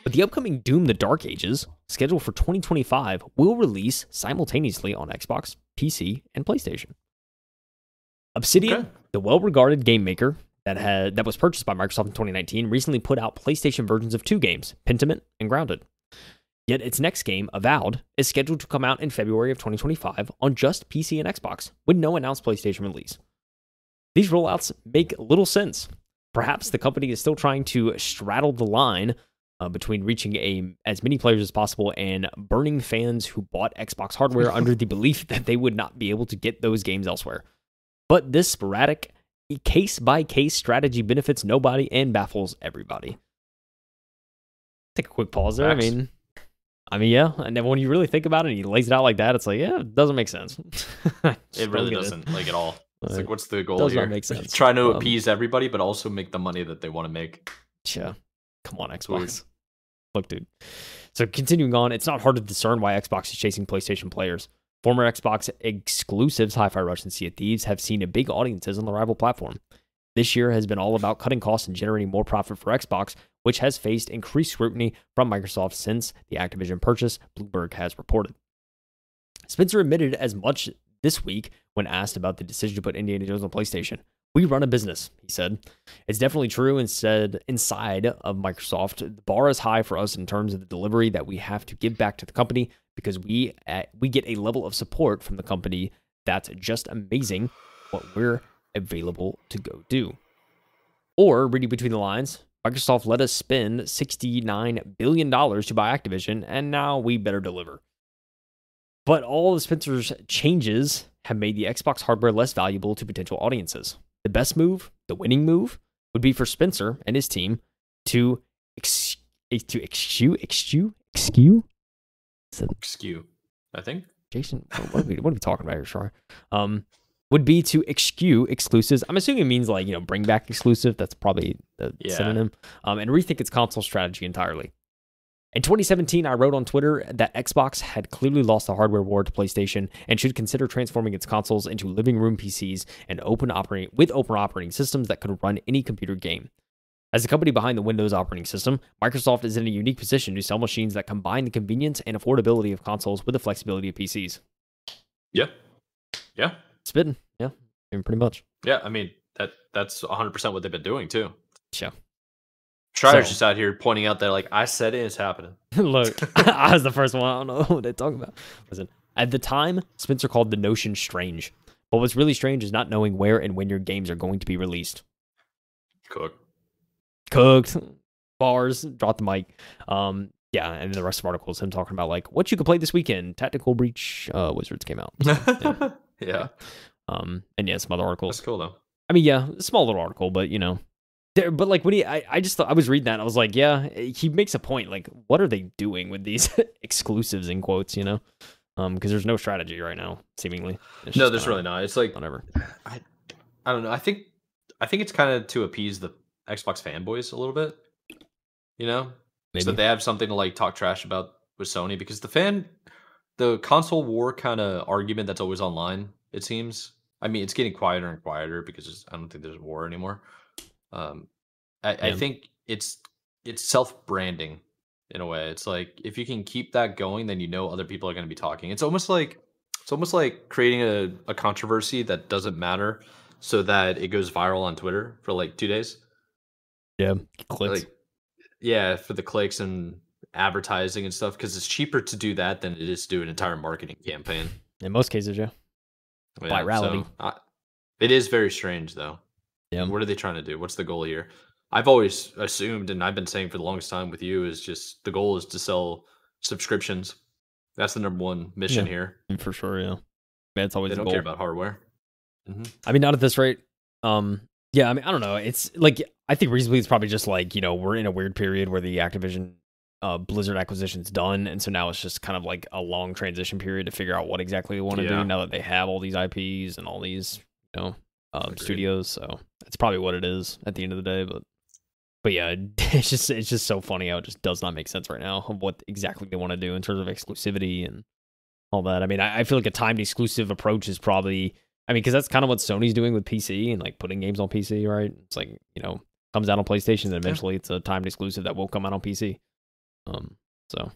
But the upcoming Doom: The Dark Ages, scheduled for 2025, will release simultaneously on Xbox, PC, and PlayStation. Obsidian, the well-regarded game maker that was purchased by Microsoft in 2019, recently put out PlayStation versions of 2 games, Pentiment and Grounded. Yet its next game, Avowed, is scheduled to come out in February of 2025 on just PC and Xbox, with no announced PlayStation release. These rollouts make little sense. Perhaps the company is still trying to straddle the line between reaching as many players as possible and burning fans who bought Xbox hardware under the belief that they would not be able to get those games elsewhere. But this sporadic, case-by-case strategy benefits nobody and baffles everybody. Take a quick pause there. Facts. I mean, yeah. And then when you really think about it and he lays it out like that, it's like, yeah, it doesn't make sense. It really doesn't, like, at all. It's like, what's the goal does here? Not make sense. Trying to appease everybody, but also make the money that they want to make. Yeah. Come on, Xbox. Look, dude. So continuing on, it's not hard to discern why Xbox is chasing PlayStation players. Former Xbox exclusives, Hi-Fi Rush and Sea of Thieves, have seen big audiences on the rival platform. This year has been all about cutting costs and generating more profit for Xbox, which has faced increased scrutiny from Microsoft since the Activision purchase, Bloomberg has reported. Spencer admitted as much this week when asked about the decision to put Indiana Jones on PlayStation. We run a business, he said. It's definitely true and said inside of Microsoft, the bar is high for us in terms of the delivery that we have to give back to the company because we get a level of support from the company that's just amazing what we're available to go do. Or, reading between the lines, Microsoft let us spend $69 billion to buy Activision, and now we better deliver. But all of Spencer's changes have made the Xbox hardware less valuable to potential audiences. The best move, the winning move, would be for Spencer and his team to eschew, I think. Jason, what are we talking about here, Shar? Would be to eschew exclusives. I'm assuming it means like, bring back exclusive. That's probably the synonym. And rethink its console strategy entirely. In 2017, I wrote on Twitter that Xbox had clearly lost the hardware war to PlayStation and should consider transforming its consoles into living room PCs and open operating systems that could run any computer game. As the company behind the Windows operating system, Microsoft is in a unique position to sell machines that combine the convenience and affordability of consoles with the flexibility of PCs. Yeah. Spitting, yeah, pretty much. Yeah, I mean, that's 100% what they've been doing, too. Yeah. Schreier's just out here pointing out that, like, I said it, it's happening. Look, I was the first one. I don't know what they're talking about. Listen, at the time, Spencer called the notion strange. But what's really strange is not knowing where and when your games are going to be released. Cooked. Bars. Drop the mic. Yeah, and the rest of the article is him talking about, like, what you could play this weekend. Tactical Breach Wizards came out. So, yeah. And yeah, some other articles. That's cool, though. I mean, yeah, a small little article, but, but like when I just thought, I was reading that and I was like, yeah, he makes a point. Like, what are they doing with these exclusives in quotes? Because there's no strategy right now, seemingly. No, there's really not. It's like whatever. I don't know. I think it's kind of to appease the Xbox fanboys a little bit. Maybe. So they have something to like talk trash about with Sony because the console war kind of argument that's always online. It seems. I mean, it's getting quieter and quieter because I don't think there's a war anymore. I think it's self-branding in a way. It's like if you can keep that going, then other people are going to be talking. It's almost like creating a controversy that doesn't matter so that it goes viral on Twitter for like 2 days. Yeah, clicks. For the clicks and advertising and stuff because it's cheaper to do that than it is to do an entire marketing campaign. In most cases, yeah. Virality. So, it is very strange though. Yeah. What are they trying to do? What's the goal here? I've always assumed, and I've been saying for the longest time with you, is just the goal is to sell subscriptions. That's the number one mission here. For sure, yeah. That's always they the don't goal. care about hardware. Mm-hmm. I mean, not at this rate. Yeah, I mean, I don't know. It's like, I think reasonably it's probably just like, we're in a weird period where the Activision Blizzard acquisition's done. And so now it's just kind of like a long transition period to figure out what exactly they want to do now that they have all these IPs and all these, studios. So that's probably what it is at the end of the day. But yeah, it's just so funny how it just does not make sense right now of what exactly they want to do in terms of exclusivity and all that. I mean, I feel like a timed exclusive approach is probably, because that's kind of what Sony's doing with PC and like putting games on PC, right? It's like, comes out on PlayStation, then eventually it's a timed exclusive that will come out on PC. So,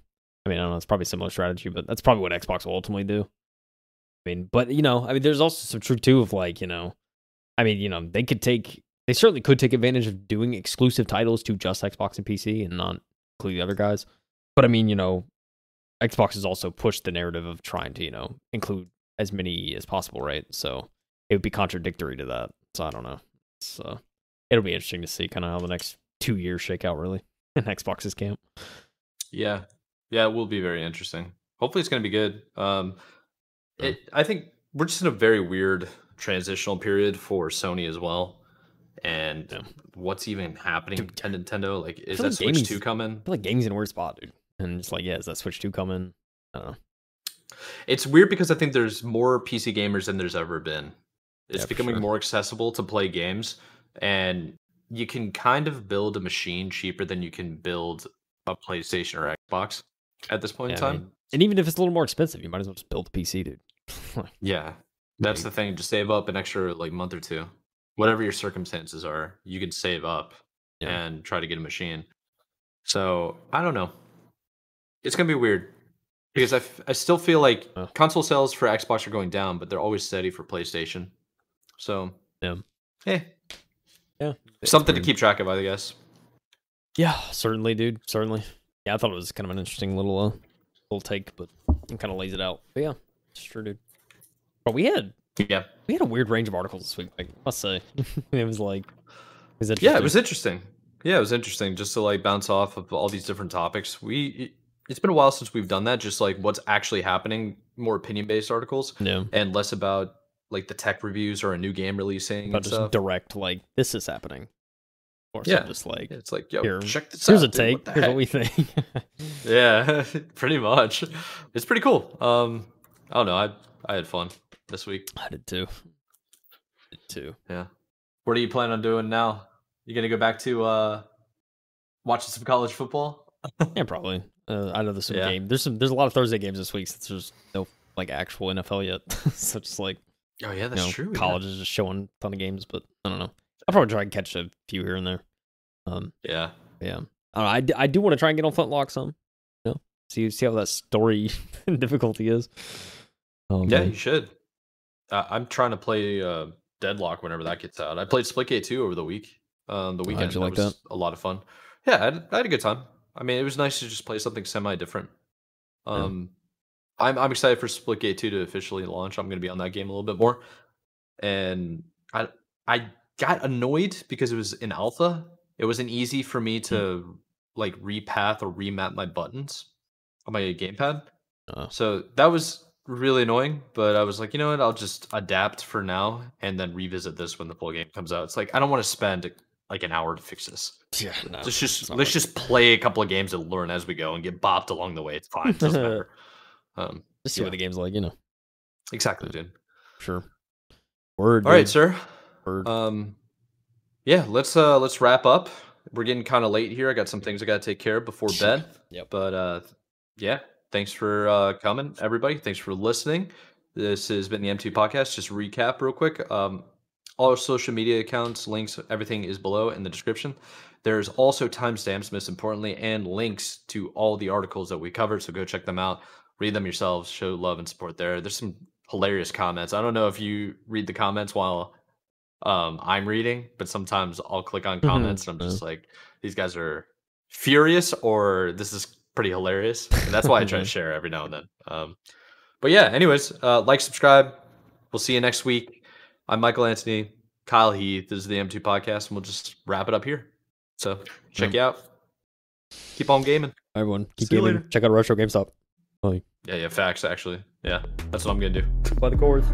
I mean, I don't know, it's probably a similar strategy, but that's probably what Xbox will ultimately do. But there's also some truth too of like, they certainly could take advantage of doing exclusive titles to just Xbox and PC and not include the other guys. But Xbox has also pushed the narrative of trying to, include as many as possible, right? So it would be contradictory to that. So I don't know. So it'll be interesting to see kind of how the next 2 years shake out, really. in Xbox's camp. Yeah, it will be very interesting. Hopefully, it's going to be good. I think we're just in a very weird transitional period for Sony as well. And what's even happening to Nintendo? Like, is that Switch 2 coming? I feel like gaming's in a weird spot, dude. And it's like, is that Switch 2 coming? I don't know. It's weird because I think there's more PC gamers than there's ever been. It's becoming more accessible to play games, and you can kind of build a machine cheaper than you can build a PlayStation or Xbox at this point in time. I mean, and even if it's a little more expensive, you might as well just build a PC, dude. Yeah, that's the thing. Just save up an extra month or two. Whatever your circumstances are, you can save up and try to get a machine. So, I don't know. It's going to be weird. Because I still feel like console sales for Xbox are going down, but they're always steady for PlayStation. So, something to keep track of, I guess. Yeah, certainly, dude. Certainly. Yeah, I thought it was kind of an interesting little take, but it kind of lays it out. But yeah, it's true, dude. But we had a weird range of articles this week, I must say. It was interesting. Yeah, it was interesting. Yeah, it was interesting just to bounce off of all these different topics. It's been a while since we've done that, just what's actually happening, more opinion-based articles, and less about the tech reviews or a new game releasing. But just stuff. Direct, this is happening. Or just it's yo, here, check this here's out. A take. Here's what we think. Yeah, pretty much. It's pretty cool. I don't know. I had fun this week. I did too. Yeah. What are you planning on doing now? You gonna go back to watching some college football? Yeah, probably. I know there's some game. There's a lot of Thursday games this week since there's no actual NFL yet. So just oh yeah, that's true. College is just showing a ton of games, but I don't know. I'll probably try and catch a few here and there. Yeah. I don't know. I do want to try and get on Flintlock some. See how that story difficulty is. Yeah, you should. I'm trying to play Deadlock whenever that gets out. I played Splitgate 2 over the week. The weekend. How'd you like that? A lot of fun. Yeah, I had a good time. I mean, it was nice to just play something semi-different. I'm excited for Splitgate 2 to officially launch. I'm going to be on that game a little bit more. And I got annoyed because it was in alpha. It wasn't easy for me to repath or remap my buttons on my gamepad. So that was really annoying, but I was like, you know what? I'll just adapt for now and then revisit this when the full game comes out. It's I don't want to spend an hour to fix this. Yeah, no, let's just play a couple of games and learn as we go and get bopped along the way. It's fine. It doesn't matter. Just see what the game's like, Exactly, dude. Sure. Word. All right, sir. Word. Yeah, let's wrap up. We're getting kind of late here. I got some things I got to take care of before bed. Yep. But yeah, thanks for coming, everybody. Thanks for listening. This has been the M2 Podcast. Just recap real quick. All our social media accounts, links, everything is below in the description. There's also timestamps, most importantly, and links to all the articles that we covered. So go check them out. Read them yourselves. Show love and support there. There's some hilarious comments. I don't know if you read the comments while I'm reading, but sometimes I'll click on comments and I'm just these guys are furious or this is pretty hilarious. And that's why I try to share every now and then. But yeah, anyways, subscribe. We'll see you next week. I'm Michael Anthony, KyleHeath. This is the M2 Podcast, and we'll just wrap it up here. So check you out. Keep on gaming. Everyone, keep gaming. Later. Check out Retro GameStop. Yeah, facts, actually. Yeah, that's what I'm going to do. By the chords.